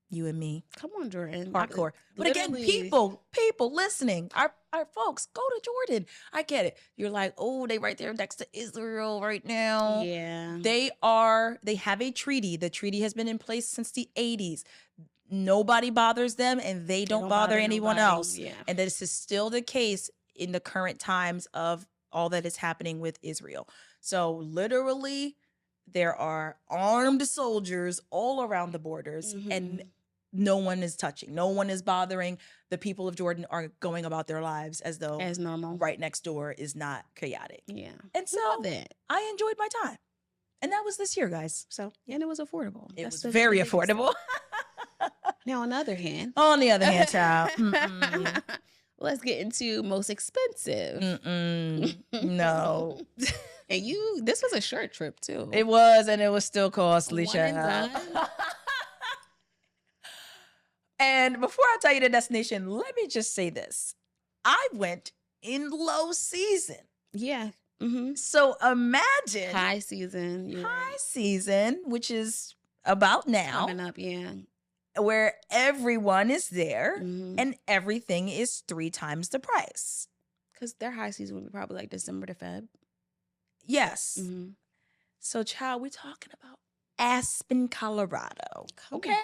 you and me.
Come on, Jordan.
Hardcore. But again, people listening, our folks, go to Jordan. I get it. You're like, oh, they right there next to Israel right now.
Yeah.
They have a treaty. The treaty has been in place since the 80s. Nobody bothers them and they don't bother anyone else.
Yeah.
And this is still the case in the current times of all that is happening with Israel. So literally, there are armed soldiers all around the borders and no one is touching. No one is bothering. The people of Jordan are going about their lives as though
as normal.
Right next door is not chaotic.
Yeah.
And so I enjoyed my time. And that was this year, guys. So
and it was affordable.
It was very affordable.
Now, on the other hand,
child.
Let's get into most expensive.
No.
And this was a short trip too.
It was, and it was still costly, child. And before I tell you the destination, let me just say this. I went in low season.
Yeah.
So imagine
high season.
High season, which is about now.
Coming up, yeah.
Where everyone is there and everything is 3 times the price.
Because their high season would be probably like December to Feb.
Yes. So, child, we're talking about Aspen, Colorado. Okay.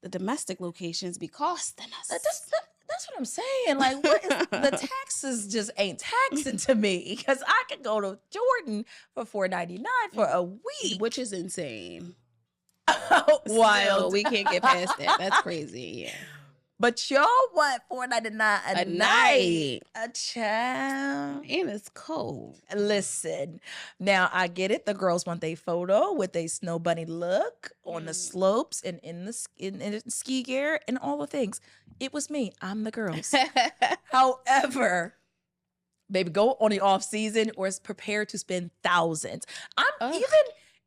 The domestic locations be costing us.
That's what I'm saying. Like, the taxes just ain't taxing to me because I could go to Jordan for $4.99 for a week,
which is insane.
Wild.
So we can't get past that. That's crazy. Yeah.
But y'all want $4.99 a night. A child.
And it's cold.
Listen. Now, I get it. The girls want their photo with a snow bunny look on the slopes and in the ski gear and all the things. It was me. I'm the girls. However, Baby, go on the off season or is prepared to spend thousands. I'm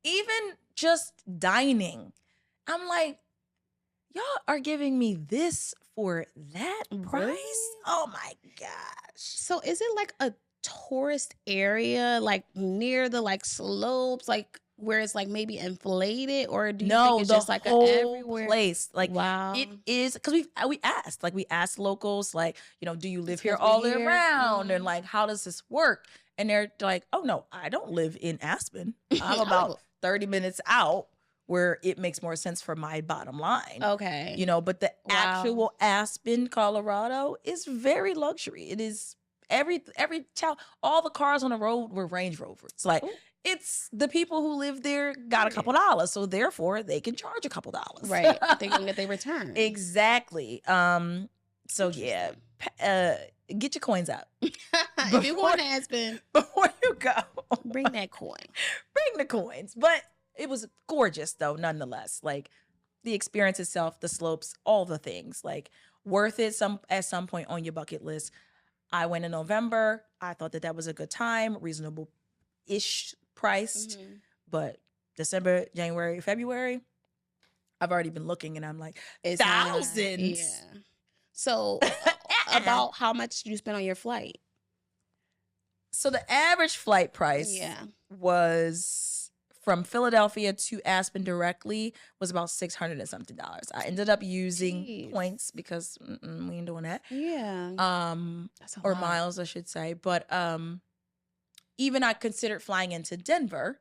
even just dining. I'm like, y'all are giving me this for that price?
Really?
Oh my gosh.
So is it like a tourist area, like near the like slopes, like where it's like maybe inflated, or do you think it's just like
whole
everywhere
place? Like,
wow,
it is, because we asked locals, like, do you live here all year round, and like, how does this work? And they're like, oh no, I don't live in Aspen. I'm about 30 minutes out, where it makes more sense for my bottom line.
Okay,
but the actual Aspen, Colorado is very luxury. It is every town, all the cars on the road were Range Rovers. Like, it's the people who live there got a couple dollars, so therefore they can charge a couple dollars.
Right. They can get their return.
Exactly. So yeah, get your coins out.
If you want to Aspen,
before you go,
bring that coin.
Bring the coins. But it was gorgeous though, nonetheless. Like, the experience itself, the slopes, all the things, like, worth it at some point on your bucket list. I went in November. I thought that was a good time, reasonable-ish priced.
Mm-hmm.
But December, January, February, I've already been looking, and I'm like,
it's
thousands.
Yeah. So about how much did you spend on your flight?
So the average flight price was from Philadelphia to Aspen directly was about $600 and something. I ended up using points because we ain't doing that.
Yeah.
That's a lot. Miles, I should say. But even I considered flying into Denver,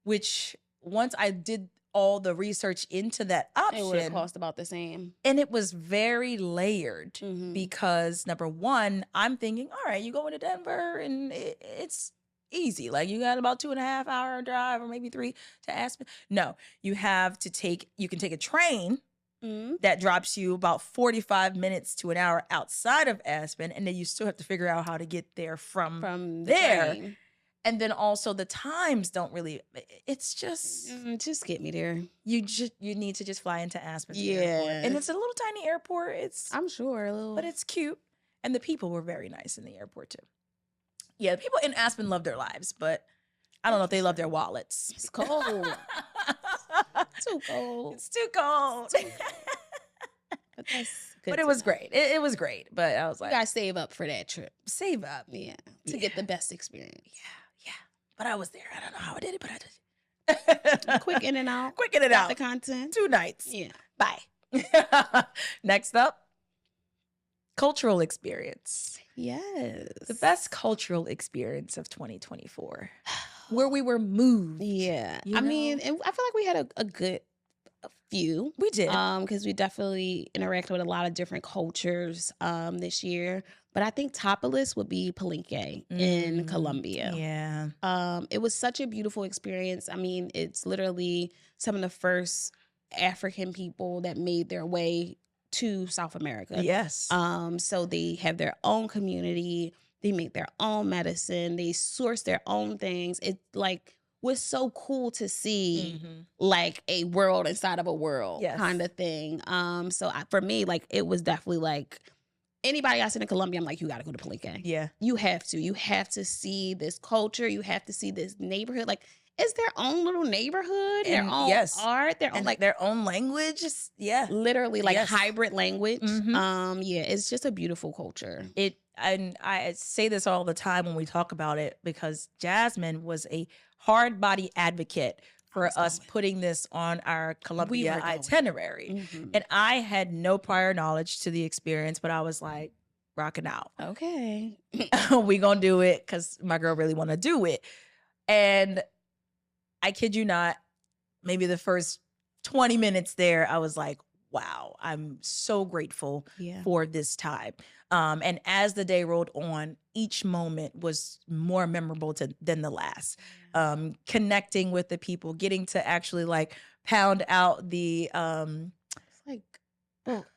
which once I did all the research into that option,
it would have cost about the same.
And it was very layered
Mm-hmm.
because, number one, I'm thinking, all right, you go into Denver and it's easy. Like, you got about 2.5 hour drive or maybe 3 to Aspen. No, you can take a train that drops you about 45 minutes to an hour outside of Aspen. And then you still have to figure out how to get there from there. Train. And then also the times don't really, it's just.
Just get me there.
You need to just fly into Aspen.
Yeah.
And it's a little tiny airport.
I'm sure a little.
But it's cute. And the people were very nice in the airport too. Yeah, the people in Aspen love their lives, but I don't know if they love their wallets.
It's cold. Too cold.
It's too cold.
But that's good.
But it was great. It was great. But I was like,
you gotta save up for that trip.
Save up.
Yeah. To get the best experience.
Yeah. But I was there. I don't know how I did it, but I did it.
Quick in and out.
Quick in and out.
The content.
2 nights.
Yeah.
Bye. Next up, cultural experience.
Yes.
The best cultural experience of 2024. Where we were moved.
Yeah. I mean, I feel like we had a good few.
We did.
Because we definitely interacted with a lot of different cultures this year. But I think top of list would be Palenque in Colombia.
Yeah.
It was such a beautiful experience. I mean, it's literally some of the first African people that made their way to South America.
Yes.
So they have their own community. They make their own medicine. They source their own things. It was so cool to see like a world inside of a world kind of thing. So for me, it was definitely like anybody I seen in Colombia, I'm like, you got to go to Palenque.
Yeah.
You have to. You have to see this culture. You have to see this neighborhood. Like, it's their own little neighborhood, their own art, their own
their own language.
Literally hybrid language. It's just a beautiful culture.
And I say this all the time when we talk about it, because Jasmine was a hard body advocate for us putting this on our Colombia itinerary. And I had no prior knowledge to the experience, but I was like, rocking out.
Okay.
We gonna do it because my girl really want to do it. And I kid you not, maybe the first 20 minutes there, I was like, wow, I'm so grateful for this time. And as the day rolled on, each moment was more memorable than the last. Connecting with the people, getting to actually pound out the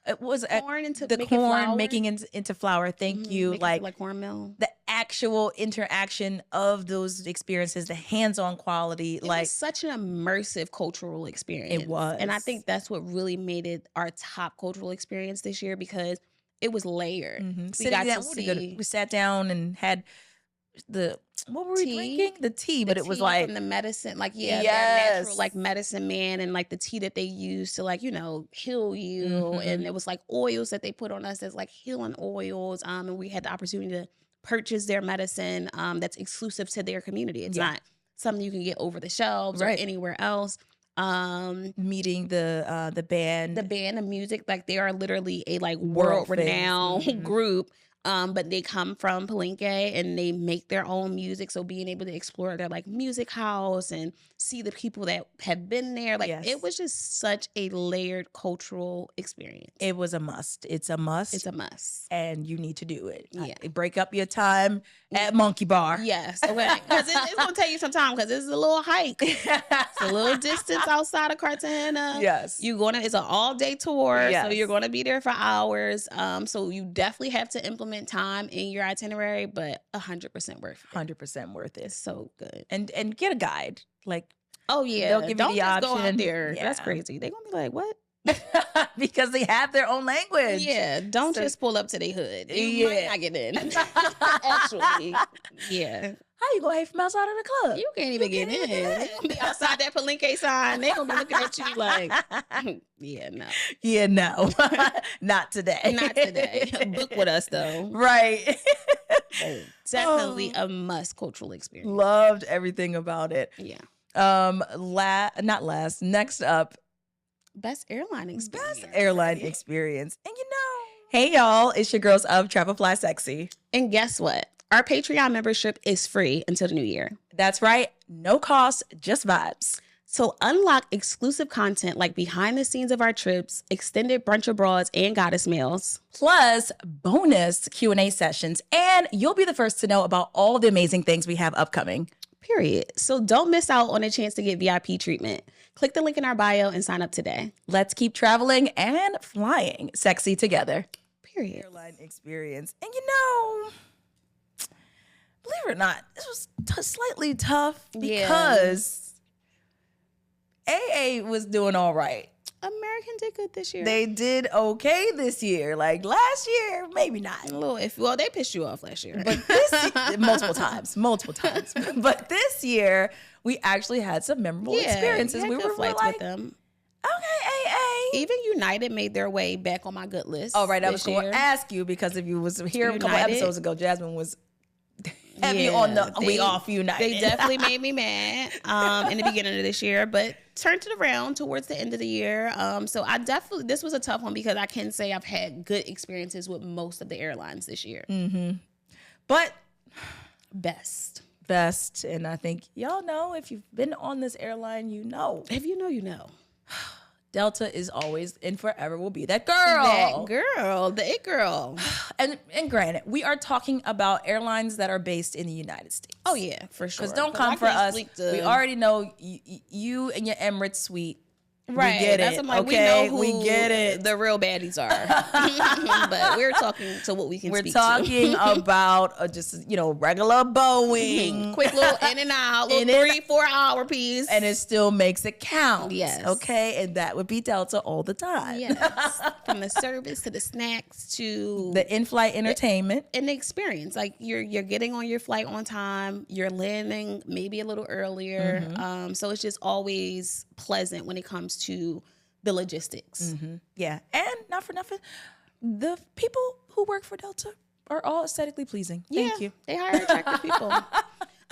it was
corn into
the corn making into flour. Thank you.
Like cornmeal.
The actual interaction of those experiences, the hands-on quality.
It was such an immersive cultural experience.
It was.
And I think that's what really made it our top cultural experience this year, because it was layered. We got to see.
We sat down and had what were we drinking? The tea, but it was like
from the medicine, like their natural like medicine man, and like the tea that they use to like heal you, and it was like oils that they put on us as like healing oils, and we had the opportunity to purchase their medicine that's exclusive to their community. It's not something you can get over the shelves or anywhere else.
Meeting the band,
the music, like they are literally a like world renowned group. But they come from Palenque and they make their own music. So being able to explore their like music house and see the people that have been there, like it was just such a layered cultural experience.
It was a must. It's a must.
It's a must.
And you need to do it.
Yeah.
Break up your time at Monkey Bar.
Yes. Okay. Because it's going to take you some time because it's a little hike. It's a little distance outside of Cartagena.
Yes.
It's an all day tour. Yes. So you're going to be there for hours. So you definitely have to implement time in your itinerary, but 100% worth it.
100% worth it.
It's so good.
And get a guide. Like,
oh yeah,
they'll give
don't
you the
just
option.
Go out there. Yeah. That's crazy. They're gonna be like, what?
Because they have their own language.
Yeah, don't just pull up to their hood. You might not get in. Actually, yeah.
How you gonna hate from outside of the club?
You can't even get in. They gonna be outside that Palenque sign. They gonna be looking at you like, yeah, no.
Yeah, no. Not today.
Not today. Book with us though.
Right.
Definitely a must cultural experience.
Loved everything about it.
Yeah.
Not last. Next up,
best airline experience.
Best airline experience. And hey y'all, it's your girls of Travel Fly Sexy.
And guess what? Our Patreon membership is free until the new year.
That's right. No cost, just vibes.
So unlock exclusive content like behind the scenes of our trips, extended brunch abroads and goddess meals,
plus bonus Q&A sessions, and you'll be the first to know about all the amazing things we have upcoming.
Period. So don't miss out on a chance to get VIP treatment. Click the link in our bio and sign up today.
Let's keep traveling and flying sexy together.
Period.
Airline experience. And believe it or not, this was slightly tough because AA was doing all right.
American did good this year.
They did okay this year. Like last year, maybe not.
A little iffy. Well, they pissed you off last year.
But this multiple times. But this year, we actually had some memorable experiences.
We were flights with them.
Okay, AA.
Even United made their way back on my good list.
All right, I was going to ask you because if you was here a couple episodes ago, Jasmine was heavy on the we off United.
They definitely made me mad in the beginning of this year, but turned it around towards the end of the year. So this was a tough one because I can say I've had good experiences with most of the airlines this year.
Mm-hmm. But
best.
And I think y'all know, if you've been on this airline, you know.
If you know, you know.
Delta is always and forever will be that girl.
The it girl.
And granted, we are talking about airlines that are based in the United States.
Oh yeah, for sure.
Because don't come for us. We already know you and your Emirates suite.
Right.
We get it.
I'm like,
okay,
we know who
we get it.
The real baddies are. But we're talking to what we can speak to.
We're talking about just, regular Boeing.
Quick little in and out, little 3-4 hour piece.
And it still makes it count.
Yes.
Okay. And that would be Delta all the time.
Yes. From the service to the snacks to
the in-flight entertainment.
And the experience. Like you're getting on your flight on time. You're landing maybe a little earlier. Mm-hmm. So it's just always pleasant when it comes to the logistics.
Mm-hmm. Yeah. And not for nothing, the people who work for Delta are all aesthetically pleasing. Thank you.
They hire attractive people.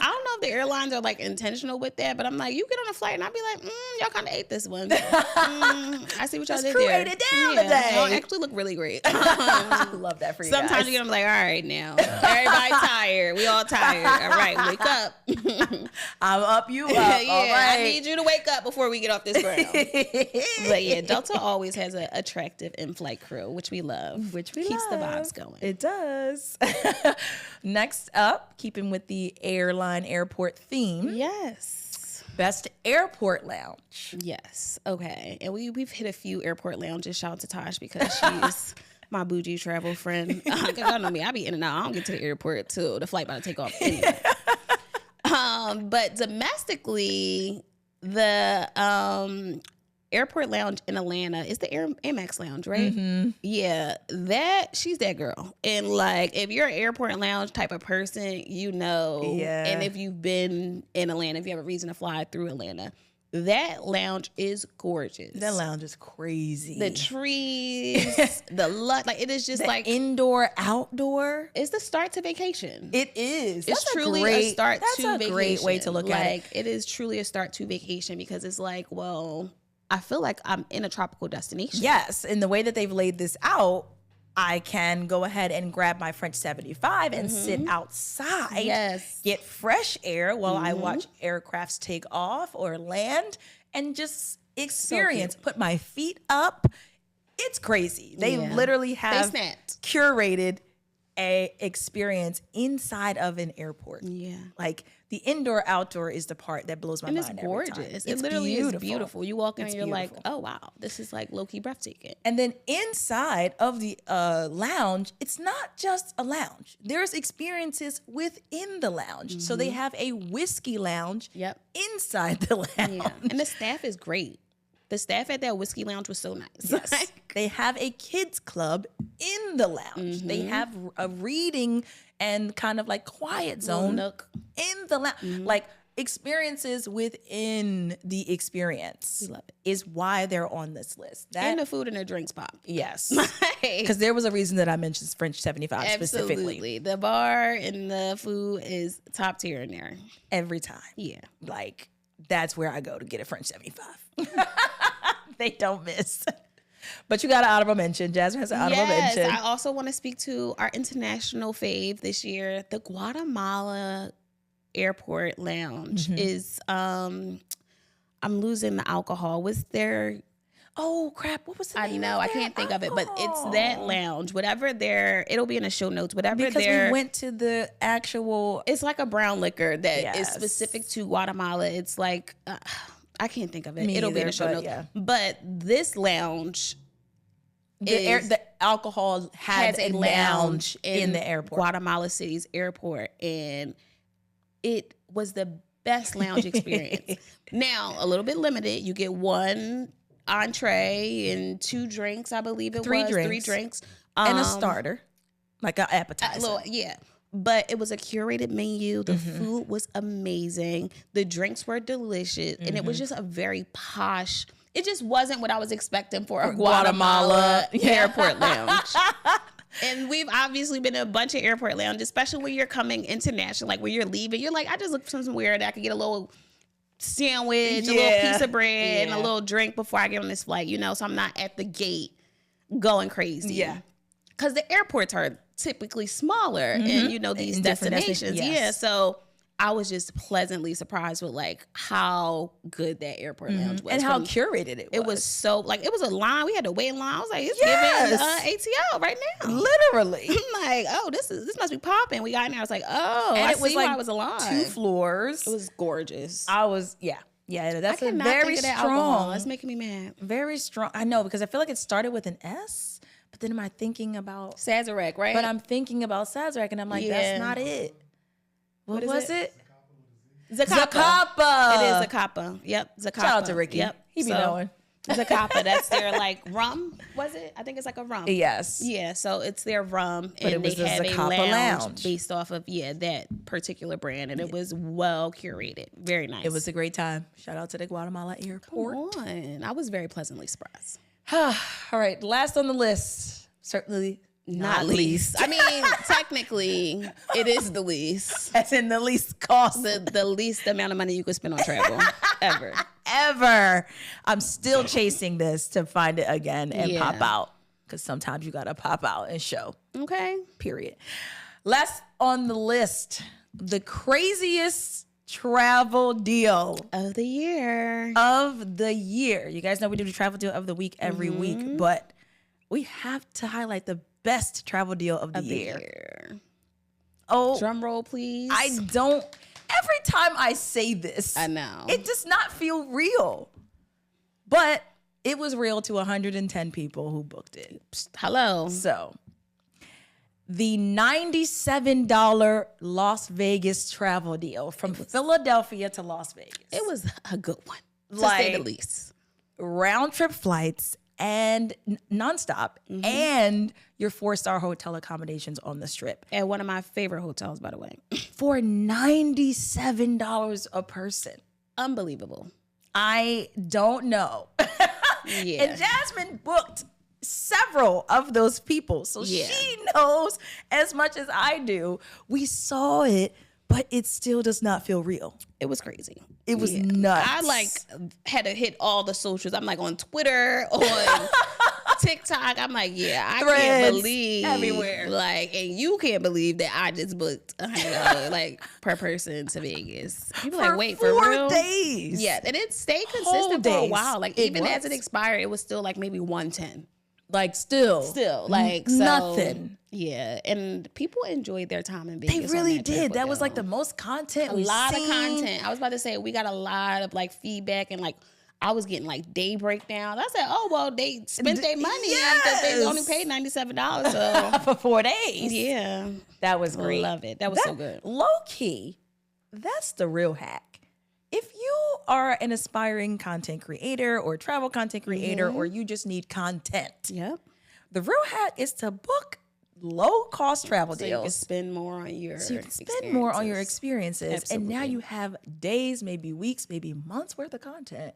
I don't know if the airlines are like intentional with that, but I'm like, you get on a flight and I'll be like, y'all kind of ate this one. I see what y'all did there.
Ate it down today.
Y'all actually look really great.
I love that for you.
Sometimes you get them like, all right, now everybody tired. We all tired. All right, wake up.
I'm up, you up.
Yeah,
all right.
I need you to wake up before we get off this ground. But yeah, Delta always has an attractive in-flight crew, which we love. Keeps the vibes going.
It does. Next up, keeping with the airport theme.
Yes.
Best airport lounge.
Yes. Okay. And we've hit a few airport lounges. Shout out to Tosh because she's my bougie travel friend. Y'all know me. I be in and out. I don't get to the airport till the flight about to take off anyway. But domestically, the airport lounge in Atlanta. It's the Amex lounge, right? Yeah, she's that girl. And like, if you're an airport lounge type of person, you know.
Yeah.
And if you've been in Atlanta, if you have a reason to fly through Atlanta, that lounge is gorgeous.
That lounge is crazy.
The trees, the like it is just like
indoor, outdoor.
It's the start to vacation.
It is.
It's truly a start to vacation.
That's a great way to look at it.
Like, it is truly a start to vacation because it's like, well, I feel like I'm in a tropical destination.
Yes, and the way that they've laid this out, I can go ahead and grab my French 75 and sit outside, get fresh air while I watch aircrafts take off or land, and just experience, put my feet up. It's crazy. They literally have curated a experience inside of an airport. Yeah. Like, the indoor outdoor is the part that blows my mind.
And it's gorgeous. It literally is beautiful. You walk in and you're like, oh wow, this is like low-key breathtaking.
And then inside of the lounge, it's not just a lounge. There's experiences within the lounge. So they have a whiskey lounge inside the lounge. Yeah.
And the staff is great. The staff at that whiskey lounge was so nice.
Yes. They have a kids club in the lounge. They have a reading and kind of like quiet zone in the lounge. Like, experiences within the experience is why they're on this list.
And the food and the drinks pop.
Yes. Because there was a reason that I mentioned French 75 specifically.
The bar and the food is top tier in there.
Every time.
Yeah.
Like, that's where I go to get a French 75. They don't miss. But you got an honorable mention. Jasmine has an honorable mention.
I also want to speak to our international fave this year. The Guatemala Airport Lounge is, I'm losing the alcohol. Was there...
Oh, crap. What was the name?
I know. I can't think of it, but it's that lounge. Whatever it'll be in the show notes. Whatever
we went to the actual...
It's like a brown liquor that is specific to Guatemala. It's like... I can't think of it. It'll be in the show notes. Yeah. But this lounge...
The alcohol has a lounge in the airport.
Guatemala City's airport. And it was the best lounge experience. Now, a little bit limited. You get one entree and 2 drinks, I believe it was. 3 drinks.
And a starter. Like an appetizer.
But it was a curated menu. The food was amazing. The drinks were delicious. And it was just a very posh... It just wasn't what I was expecting for a Guatemala airport lounge. And we've obviously been in a bunch of airport lounges, especially when you're coming international, like when you're leaving. You're like, I just look for somewhere that I could get a little sandwich, a little piece of bread, and a little drink before I get on this flight, so I'm not at the gate going crazy. Yeah. Because the airports are typically smaller in, these destinations. Yeah. So I was just pleasantly surprised with like how good that airport lounge was.
And how curated it was.
It was so like, it was a line. We had to wait in line. I was like, it's giving ATL right now.
Literally.
I'm like, oh, this must be popping. We got in there. I was like, oh, and it was like, why it was a line.
2 floors.
It was gorgeous.
Yeah, that's a very strong.
That's making me mad.
Very strong. I know, because I feel like it started with an S, but then am I thinking about
𝒓𝒂𝒃, right?
But I'm thinking about 𝒓𝒂𝒃, and I'm like, that's not it. What was it?
𝒂𝒂𝒃. It is 𝒂𝒂𝒃. Yep, 𝒂𝒂𝒃.
Shout out to Ricky.
Yep,
he be knowing.
𝒂𝒂𝒃. That's their like rum. Was it? I think it's like a rum.
Yes.
Yeah. So it's their rum,
but
and
it was
they have a
lounge
based off of that particular brand, and it was well curated. Very nice.
It was a great time. Shout out to the Guatemala airport.
Come on. I was very pleasantly surprised.
All right, last on the list, certainly not least.
I mean, technically, it is the least.
As in the least cost.
The least amount of money you could spend on travel
ever. I'm still chasing this to find it again and pop out. Because sometimes you got to pop out and show.
Okay.
Period. Last on the list, the craziest travel deal
of the year.
You guys know we do the travel deal of the week every week, but we have to highlight the best travel deal of the year. Oh,
drum roll, please.
Every time I say this,
I know
it does not feel real, but it was real to 110 people who booked it.
Hello.
So the $97 Las Vegas travel deal from Philadelphia to Las Vegas.
It was a good one, to say the least.
round trip flights and nonstop, and your 4-star hotel accommodations on the Strip.
At one of my favorite hotels, by the way.
For $97 a person.
Unbelievable.
I don't know.
Yeah.
And Jasmine booked several of those people. So she knows as much as I do. We saw it, but it still does not feel real.
It was crazy.
It was nuts.
I had to hit all the socials. I'm on Twitter, on TikTok. I'm I
Threads,
can't believe
everywhere.
And you can't believe that I just booked $100 per person to Vegas. People
for
wait,
4
for real?
days.
Yeah, and it stayed consistent for a while. Even as it
was.
expired, it was still maybe 110.
Still
So
nothing.
Yeah, and people enjoyed their time in Vegas.
They really did. That was the most content.
A lot of content. I was about to say we got a lot of feedback and I was getting day breakdowns. I said, oh well, they spent their money because they only paid $97. So
for 4 days.
Yeah,
that was great.
Love it. That was so good.
Low key, that's the real hack. If you are an aspiring content creator or travel content creator, or you just need content, the real hack is to book low-cost travel deals.
You can spend more on your
experiences. And now you have days, maybe weeks, maybe months worth of content.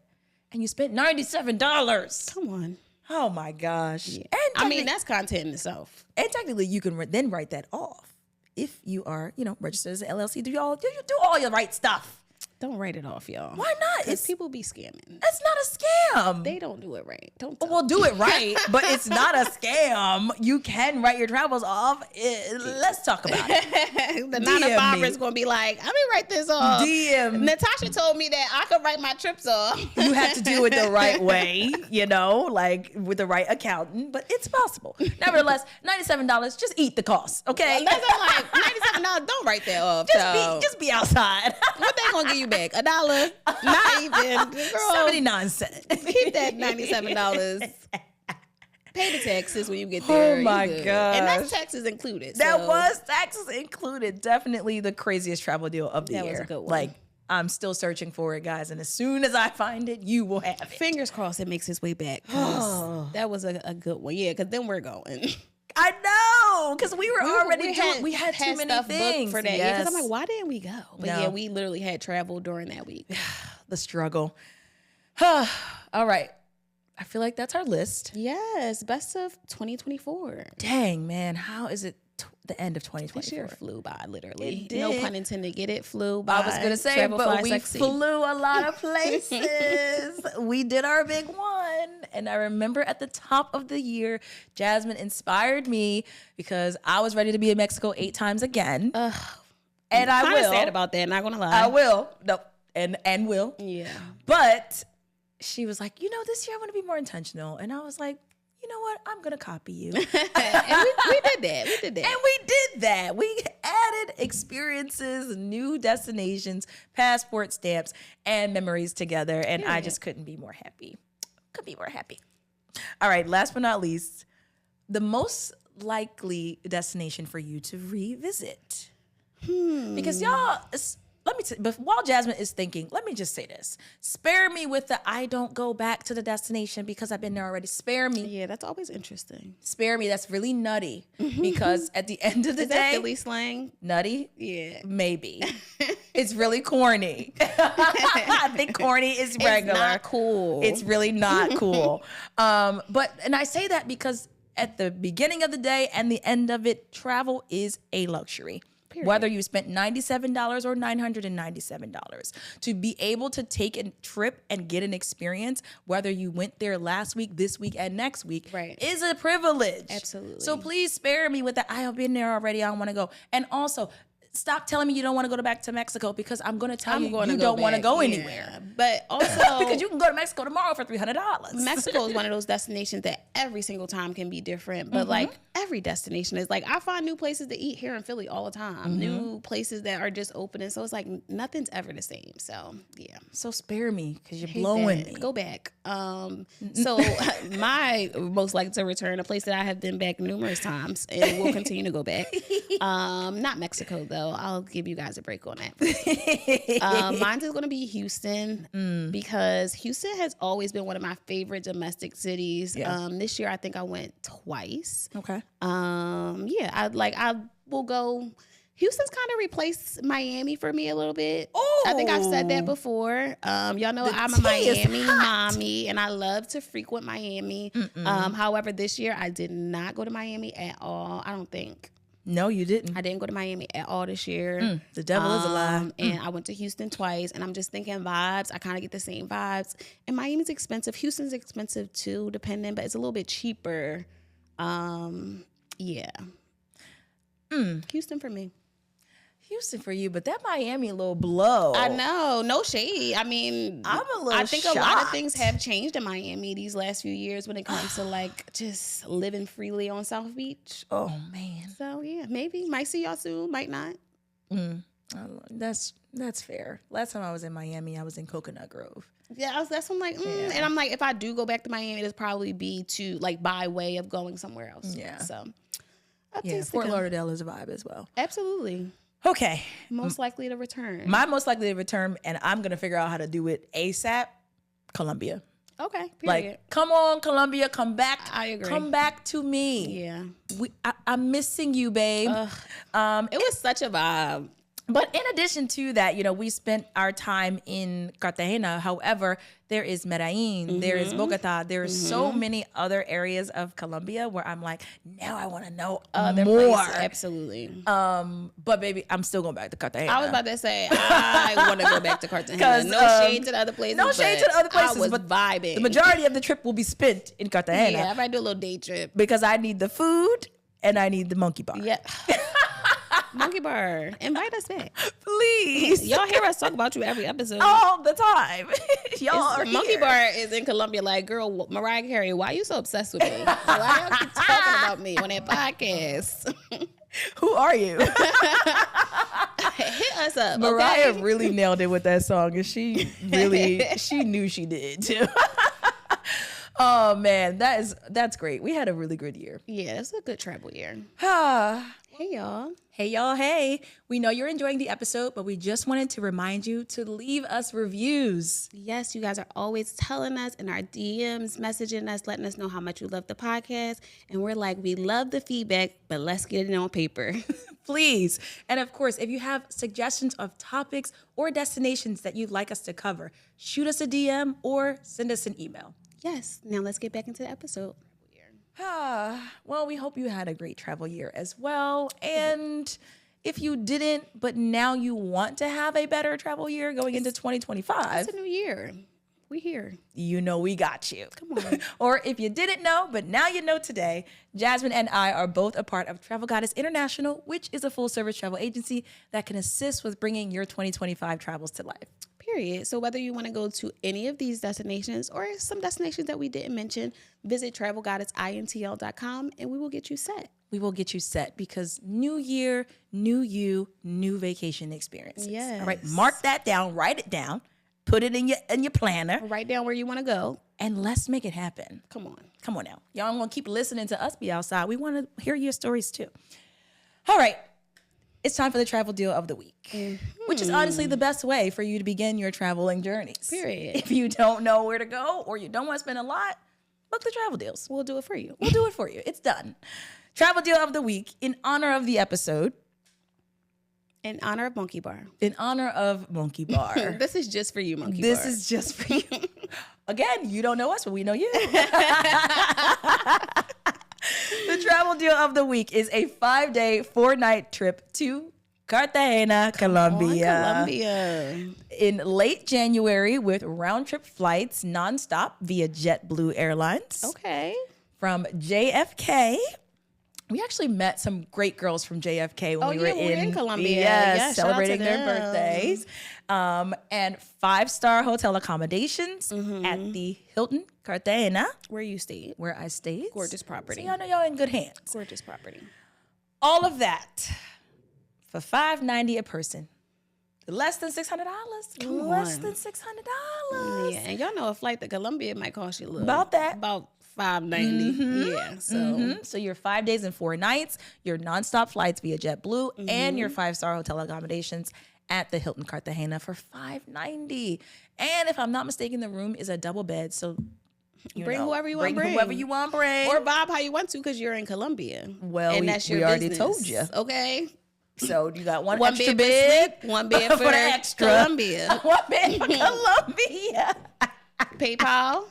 And you spent $97.
Come on.
Oh my gosh.
Yeah. And that's content in itself.
And technically you can then write that off. If you are, registered as an LLC, do you do all your right stuff?
Don't write it off, y'all.
Why not?
Because people be scamming.
That's not a scam.
They don't do it right.
Well, do it right, but it's not a scam. You can write your travels off. Let's talk about it.
The 9-to-5 is going to be let me write this off.
DM.
Natasha told me that I could write my trips off.
You have to do it the right way, with the right accountant, but it's possible. Nevertheless, $97, just eat the cost, okay?
Well, that's $97, don't write that off.
Just be outside.
What they going to give you back? $1? Not even. Girl,
79 cents.
Keep that $97. Pay the taxes when you get there.
Oh my gosh.
And that's taxes included.
That was taxes included. Definitely the craziest travel deal of the year.
That was a good one.
I'm still searching for it, guys. And as soon as I find it, you will have it.
Fingers crossed it makes its way back. That was a good one. Yeah, because then we're going.
I know, because we had too many
stuff
things
booked for that.
Yes.
Because I'm why didn't we go? But we literally had travel during that week.
The struggle. All right. I feel like that's our list.
Yes, best of 2024.
Dang, man, how is it the end of 2024?
This year flew by, literally.
It did.
No pun intended. Get it? Flew by.
I was gonna say,
Travel,
but
fly,
we
sexy.
flew a lot of places. We did our big one, and I remember at the top of the year, Jasmine inspired me because I was ready to be in Mexico 8 times again. And I will.
Sad about that. Not gonna lie.
I will. No, and will.
Yeah.
But she was like, this year I want to be more intentional, and I was like, you know what? I'm gonna copy you.
And we did that. We did that.
And we did that. We added experiences, new destinations, passport stamps, and memories together. And I just couldn't be more happy. All right, last but not least, the most likely destination for you to revisit. Because y'all, but while Jasmine is thinking, let me just say this. Spare me with the I don't go back to the destination because I've been there already. Spare me.
Yeah, that's always interesting.
Spare me. That's really nutty. Because at the end of the
Is
day.
that Philly slang?
Nutty?
Yeah.
Maybe. It's really corny. I think corny is regular.
It's not cool.
It's really not cool. And I say that because at the beginning of the day and the end of it, travel is a luxury. Period. Whether you spent $97 or $997, to be able to take a trip and get an experience, whether you went there last week, this week, and next week, is a privilege.
Absolutely.
So please spare me with that. I have been there already. I don't want to go. And also, stop telling me you don't want to go back to Mexico because I'm going to tell you don't want to go anywhere.
But also
because you can go to Mexico tomorrow for $300.
Mexico is one of those destinations that every single time can be different. But every destination is I find new places to eat here in Philly all the time. New places that are just opening. So it's nothing's ever the same. So yeah.
So spare me because you're blowing me.
Go back. So my most likely to return, a place that I have been back numerous times and will continue to go back. Not Mexico though. So I'll give you guys a break on that. Mine is going to be Houston because Houston has always been one of my favorite domestic cities.
Yeah.
This year, I think I went twice.
Okay.
Yeah, I will go. Houston's kind of replaced Miami for me a little bit.
Oh,
I think I've said that before. Y'all know I'm a Miami mommy, and I love to frequent Miami. However, this year I did not go to Miami at all. I don't think.
No, you didn't.
I didn't go to Miami at all this year.
The devil is a lie.
And I went to Houston twice, and I'm just thinking vibes. I kind of get the same vibes. And Miami's expensive. Houston's expensive too, depending, but it's a little bit cheaper. Yeah. Houston for me.
Houston for you, but that Miami a little blow.
I know, no shade. I mean,
I'm a little
I think
shocked.
a lot of things have changed in Miami these last few years when it comes to like just living freely on South Beach.
Oh man.
So yeah, maybe might see y'all soon, might not.
That's fair. Last time I was in Miami, I was in Coconut Grove.
Yeah, that's what I'm like, and I'm like, if I do go back to Miami, it'll probably be to like by way of going somewhere else.
Yeah.
So
Fort Lauderdale is a vibe as well.
Absolutely.
Okay.
Most likely to return.
My most likely to return, and I'm gonna figure out how to do it ASAP. Colombia.
Okay. Period.
Like, come on, Colombia, come back.
I agree.
Come back to me.
Yeah.
I'm missing you, babe.
It was such a vibe.
But in addition to that, we spent our time in Cartagena. However, there is Medellin, there is Bogota, there are so many other areas of Colombia where I'm like, now I want to know
Other
more.
places, absolutely.
But baby, I'm still going back to Cartagena.
I was about to say I want to go back to Cartagena. No shade to the other places.
No shade to the other places.
I was
but
vibing.
The majority of the trip will be spent in Cartagena.
Yeah, I might do a little day trip
because I need the food and I need the monkey bar.
Yeah. Monkey bar, invite us back,
please.
Y'all hear us talk about you every episode,
all the time. Y'all are
Monkey
here.
Bar is in Colombia. Like, girl, Mariah Carey, why you so obsessed with me? Why y'all keep talking about me on that podcast?
Who are you?
Hit us up.
Mariah
okay?
really nailed it with that song, and she knew she did too. Oh man, that's great. We had a really good year.
Yeah, it's a good travel year. Hey y'all.
Hey y'all, hey. We know you're enjoying the episode, but we just wanted to remind you to leave us reviews.
Yes, you guys are always telling us in our DMs, messaging us, letting us know how much you love the podcast. And we're like, we love the feedback, but let's get it on paper.
Please. And of course, if you have suggestions of topics or destinations that you'd like us to cover, shoot us a DM or send us an email.
Yes. Now let's get back into the episode.
Well, we hope you had a great travel year as well. And if you didn't, but now you want to have a better travel year going into 2025.
It's a new year. We here.
We got you.
Come on.
Or if you didn't know, but now you know today, Jasmine and I are both a part of Travel Goddess International, which is a full-service travel agency that can assist with bringing your 2025 travels to life.
Period. So whether you want to go to any of these destinations or some destinations that we didn't mention, visit travelgoddessintl.com and we will get you set.
We will get you set because new year, new you, new vacation experiences.
Yes.
All right. Mark that down. Write it down. Put it in your planner.
Write down where you want to go.
And let's make it happen.
Come on.
Come on now. Y'all want to keep listening to us be outside. We want to hear your stories too. All right. It's time for the travel deal of the week, which is honestly the best way for you to begin your traveling journeys.
Period.
If you don't know where to go or you don't want to spend a lot, book the travel deals.
We'll do it for you.
We'll do it for you. It's done. Travel deal of the week in honor of the episode.
In honor of Monkey Bar.
In honor of Monkey Bar.
This is just for you, Monkey Bar.
This is just for you. Again, you don't know us, but we know you. The travel deal of the week is a 5-day, 4-night trip to Cartagena, Colombia. In late January with round-trip flights nonstop via JetBlue Airlines.
Okay.
From JFK. We actually met some great girls from JFK when we were in
Colombia.
Yes, celebrating their birthdays. And 5-star hotel accommodations at the Hilton Cartagena.
Where you stayed.
Where I stayed.
Gorgeous property.
So y'all know y'all in good hands.
Gorgeous property.
All of that for $590 a person. Less than $600. Less than $600.
Yeah, and y'all know a flight to Colombia might cost you a little.
About that.
About $590. Yeah.
So your 5 days and 4 nights, your nonstop flights via JetBlue, and your 5-star hotel accommodations at the Hilton Cartagena for $590. And if I'm not mistaken, the room is a double bed. So
bring whoever you want to bring.
Whoever you want to bring.
Or vibe how you want to because you're in Colombia.
Well,
and that's your
we already
business.
told you.
Okay.
So you got one
bed
extra bed,
for sleep, one bed for
the extra.
Colombia.
One bed for Colombia.
PayPal.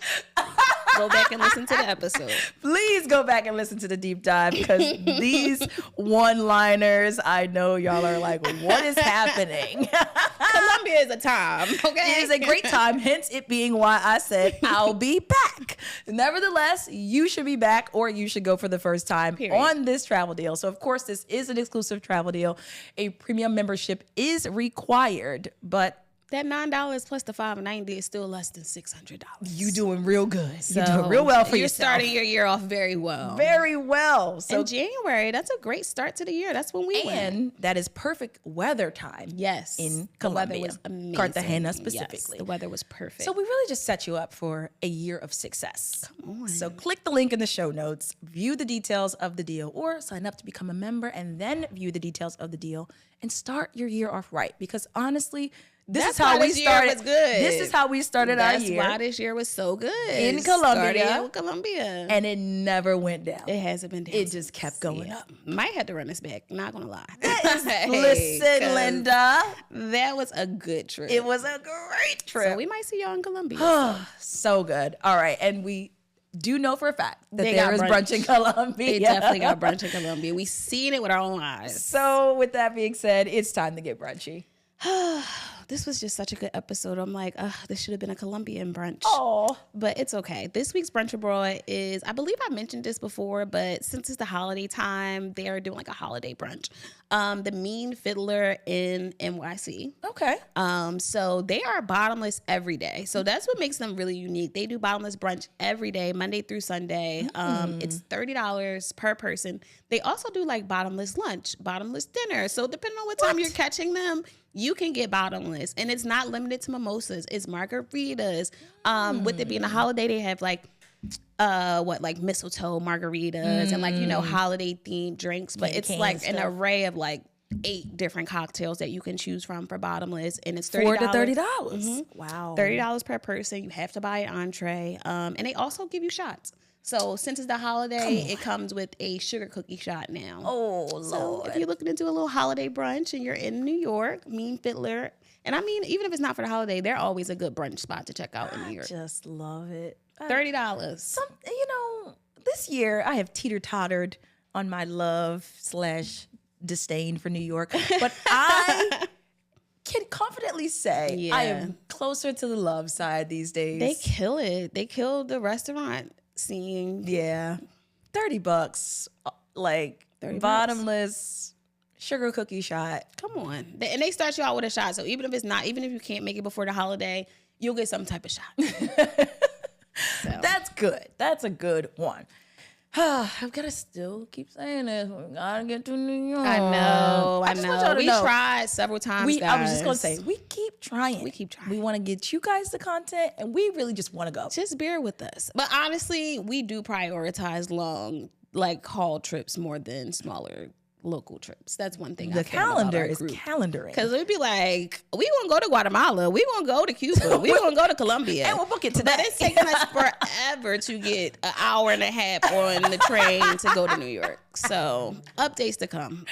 Go back and listen to the episode.
Please go back and listen to the deep dive because these one-liners, I know y'all are like, what is happening?
Colombia is a time, okay?
It is a great time, hence it being why I said I'll be back. Nevertheless, you should be back or you should go for the first time on this travel deal. So, of course, this is an exclusive travel deal. A premium membership is required, but
that $9 plus the $590 is still less than $600.
You doing real good. You're doing real well for yourself.
You're starting your year off very well.
Very well. So
in January, that's a great start to the year. That's when we went.
And that is perfect weather time.
Yes.
In Colombia.
The weather was amazing.
Cartagena specifically.
Yes, the weather was perfect.
So we really just set you up for a year of success.
Come on.
So click the link in the show notes, view the details of the deal, or sign up to become a member and then view the details of the deal and start your year off right. Because honestly, This is how we started. This is how we started our year.
That's why this year was so good.
In Colombia.
Started with Colombia.
And it never went down.
It hasn't been down.
It just kept going up.
Might have to run this back. Not going to lie.
Listen, Linda.
That was a good trip.
It was a great trip.
So we might see y'all in Colombia.
So good. All right. And we do know for a fact that there is brunch in Colombia.
They definitely got brunch in Colombia. We seen it with our own eyes.
So with that being said, it's time to get brunchy.
This was just such a good episode. I'm like, this should have been a Colombian brunch.
Oh,
but it's okay. This week's brunch abroad is, I believe I mentioned this before, but since it's the holiday time, they are doing like a holiday brunch. The Mean Fiddler in NYC.
Okay.
So they are bottomless every day. So that's what makes them really unique. They do bottomless brunch every day, Monday through Sunday. It's $30 per person. They also do like bottomless lunch, bottomless dinner. So depending on what time you're catching them, you can get bottomless. And it's not limited to mimosas. It's margaritas. With it being a holiday, they have like mistletoe margaritas and like, holiday themed drinks. But it's like an array of like 8 different cocktails that you can choose from for bottomless. And it's $30.
$4 to $30.
Mm-hmm. Wow. $30 per person. You have to buy an entree. And they also give you shots. So since it's the holiday, it comes with a sugar cookie shot now.
Oh, Lord.
So if you're looking to do a little holiday brunch and you're in New York, Mean Fiddler, and I mean, even if it's not for the holiday, they're always a good brunch spot to check out in New York.
I just love it.
$30.
This year I have teeter-tottered on my love/disdain for New York, but I can confidently say I am closer to the love side these days.
They kill it. They killed the restaurant scene.
Yeah. $30, like bottomless sugar cookie shot.
Come on. And they start you out with a shot. So even if you can't make it before the holiday, you'll get some type of shot.
So. That's good. That's a good one. I've got to still keep saying this. We got to get to New York.
I know. We tried several times, guys.
I was just going to say, we keep trying.
We
want to get you guys the content, and we really just want to go.
Just bear with us. But honestly, we do prioritize long, like, haul trips more than smaller local trips. That's one thing.
The calendar is calendaring.
Because we'd be like, we want to go to Guatemala. We want to go to Cuba. We want to go to Colombia.
And we'll book it today.
But it's taking us forever to get an hour and a half on the train to go to New York. So updates to come.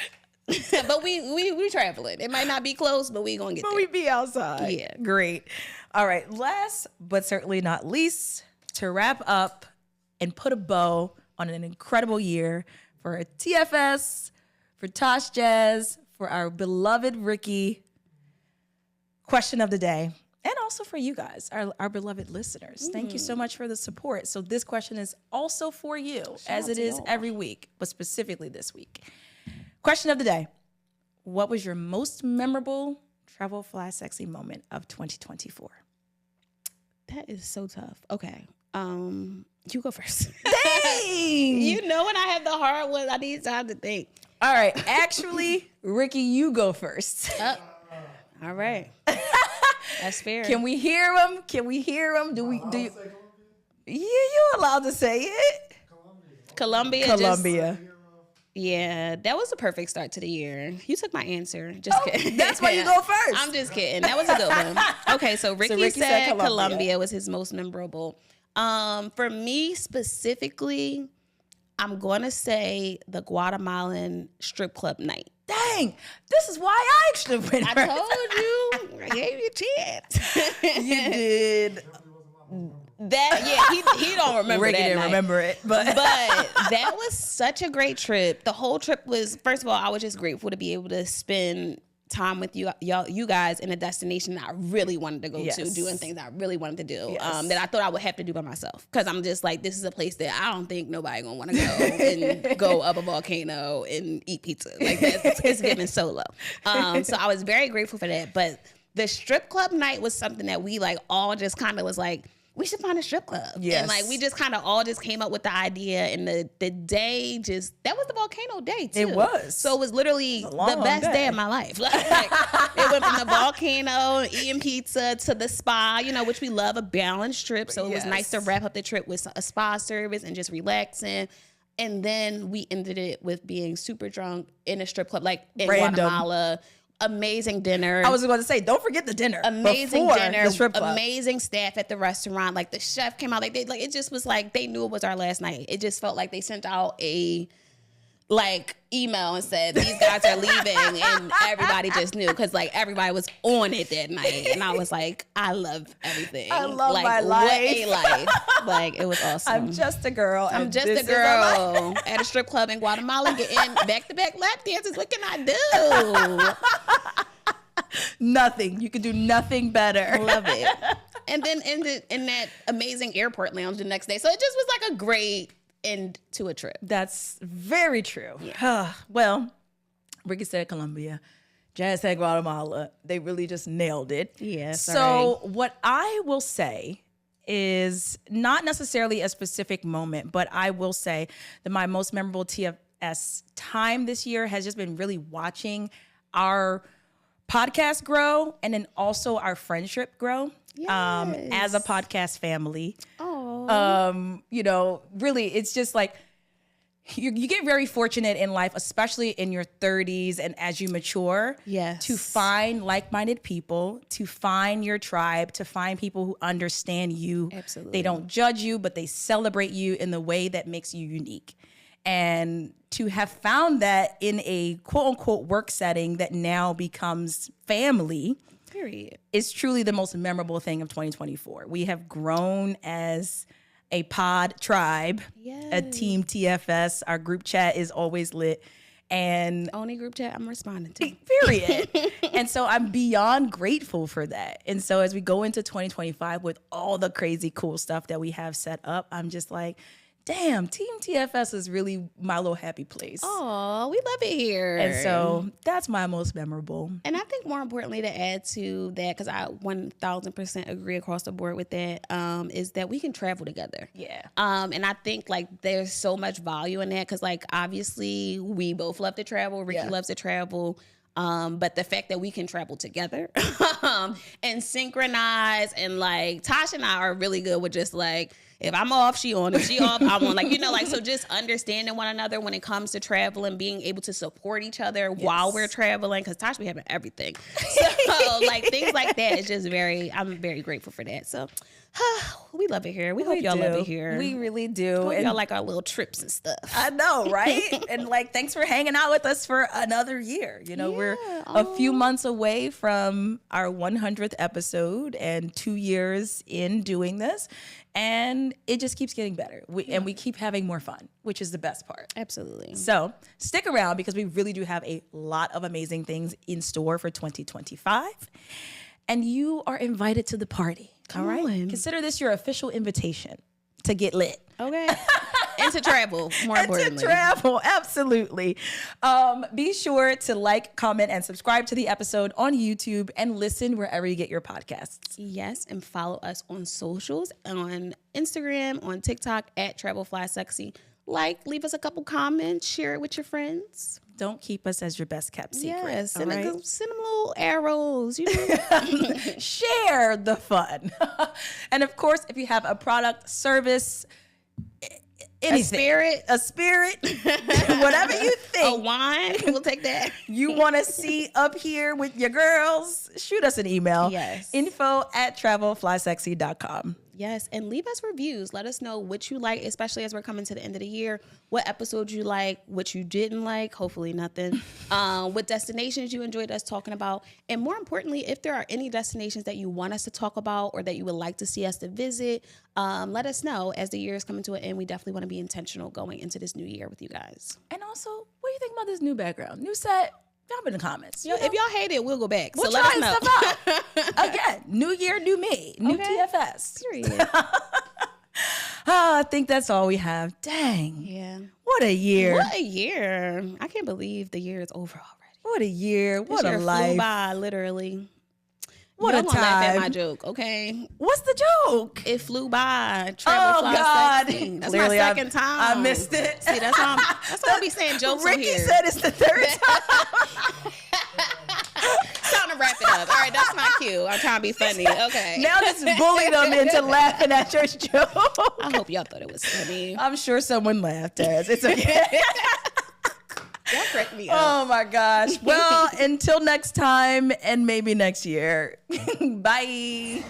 But we traveling. It might not be close, but we going to get there.
But we be outside.
Yeah.
Great. All right. Last but certainly not least, to wrap up and put a bow on an incredible year for TFS, for Tosh Jazz, for our beloved Ricky. Question of the day. And also for you guys, our beloved listeners. Thank you so much for the support. So this question is also for you, as it is every week, but specifically this week. Question of the day. What was your most memorable travel fly sexy moment of 2024?
That is so tough. Okay. You go first.
Dang!
You know when I have the hard ones, I need time to think.
All right. Actually, Ricky, you go first.
All right. That's fair.
Can we hear him? Do you? Yeah, you're allowed to say it.
Colombia. Yeah, that was a perfect start to the year. You took my answer. Just kidding.
That's why you go first.
I'm just kidding. That was a good one. Okay, so Ricky said Colombia was his most memorable. For me specifically, I'm going to say the Guatemalan strip club night.
Dang, this is why I actually went
I told you. I gave you a chance.
You did.
He don't remember
Ricky
that
didn't
night.
remember it, but
that was such a great trip. The whole trip was, first of all, I was just grateful to be able to spend time with you guys in a destination that I really wanted to go to, doing things I really wanted to do, that I thought I would have to do by myself. Because I'm just like, this is a place that I don't think nobody gonna want to go and go up a volcano and eat pizza. Like it's giving solo. So I was very grateful for that. But the strip club night was something that we like all just kind of was like, we should find a strip club. Yes. And like we just kind of all just came up with the idea, and the day that was the volcano day too.
It was.
So it was literally the best day of my life. Like, it went from the volcano, eating pizza, to the spa, which we love, a balanced trip. So it was nice to wrap up the trip with a spa service and just relaxing. And then we ended it with being super drunk in a strip club, like in Guatemala. Amazing dinner.
I was going to say, don't forget the dinner.
Amazing dinner. The strip club. Amazing staff at the restaurant. Like the chef came out. It just was like they knew it was our last night. It just felt like they sent out a email and said these guys are leaving, and everybody just knew because everybody was on it that night. And I was like, I love everything.
I love my life.
What a life! It was awesome.
I'm just a girl.
I'm just a girl at a strip club in Guatemala getting back-to-back lap dances. What can I do?
Nothing. You could do nothing better.
Love it. And then ended in that amazing airport lounge the next day. So it just was like a great end to a trip.
That's very true. Yeah. Well, Ricky said Colombia. Jazz said Guatemala. They really just nailed it.
Yeah.
So what I will say is not necessarily a specific moment, but I will say that my most memorable TFS time this year has just been really watching our podcast grow, and then also our friendship grow. As a podcast family. Really, it's just like you get very fortunate in life, especially in your 30s and as you mature, to find like-minded people, to find your tribe, to find people who understand you.
Absolutely.
They don't judge you, but they celebrate you in the way that makes you unique. And to have found that in a quote-unquote work setting that now becomes family,
period,
is truly the most memorable thing of 2024. We have grown as a pod tribe, a team TFS. Our group chat is always lit. And
only group chat I'm responding to.
Period. And so I'm beyond grateful for that. And so as we go into 2025 with all the crazy cool stuff that we have set up, I'm just like, damn, Team TFS is really my little happy place.
Oh, we love it here.
And so that's my most memorable.
And I think more importantly to add to that, because I 1000% agree across the board with that, is that we can travel together.
Yeah.
And I think there's so much value in that because obviously we both love to travel. Ricky loves to travel. But the fact that we can travel together and synchronize, and Tasha and I are really good with just if I'm off, she on. If she off, I'm on. So just understanding one another when it comes to traveling, being able to support each other while we're traveling, because Tasha be having everything. So things like that is just I'm very grateful for that. So we love it here. We hope y'all love it here.
We really do.
And y'all like our little trips and stuff.
I know, right? And thanks for hanging out with us for another year. We're a few months away from our 100th episode and 2 years in doing this. And it just keeps getting better. And we keep having more fun, which is the best part.
Absolutely.
So stick around because we really do have a lot of amazing things in store for 2025. And you are invited to the party.
All right.
Consider this your official invitation to get lit.
Okay. And to travel, more importantly.
And to travel, absolutely. Be sure to comment, and subscribe to the episode on YouTube, and listen wherever you get your podcasts.
Yes, and follow us on socials, on Instagram, on TikTok, at 𝗕𝗏𝒂𝒗𝒆𝒍 𝑮𝒂𝒂𝒕𝒊𝒐𝒏𝒂𝒍. leave us a couple comments, share it with your friends.
Don't keep us as your best kept secret.
Yes, send them little arrows,
Share the fun. And of course, if you have a product, service, anything, a spirit, whatever you think,
a wine, we'll take that.
You want to see up here with your girls, shoot us an email.
Yes.
info@travelflysexy.com.
Yes, and leave us reviews. Let us know what you like, especially as we're coming to the end of the year. What episodes you like, what you didn't like, hopefully nothing. What destinations you enjoyed us talking about. And more importantly, if there are any destinations that you want us to talk about or that you would like to see us to visit, let us know. As the year is coming to an end, we definitely want to be intentional going into this new year with you guys.
And also, what do you think about this new background? New set? Drop in the comments.
If y'all hate it, we'll go back.
We'll
let
try
us know.
stuff out. Again, new year, new me, new TFS.
Period.
I think that's all we have. Dang.
Yeah.
What a year.
What a year. I can't believe the year is over already.
What a year. What a life.
Flew by, literally.
What a time.
Laugh at my joke, okay?
What's the joke?
It flew by.
Oh, God.
That's
Clearly
my second time.
I missed it.
See, that's why I be saying jokes
Ricky
on here.
said it's the third time.
Time to wrap it up. All right, that's my cue. I'm trying to be funny. Okay.
Now just bully them into laughing at your joke.
I hope y'all thought it was funny.
I'm sure someone laughed, Taz. It's okay.
Y'all crack me up.
Oh my gosh. Well, until next time and maybe next year. Bye.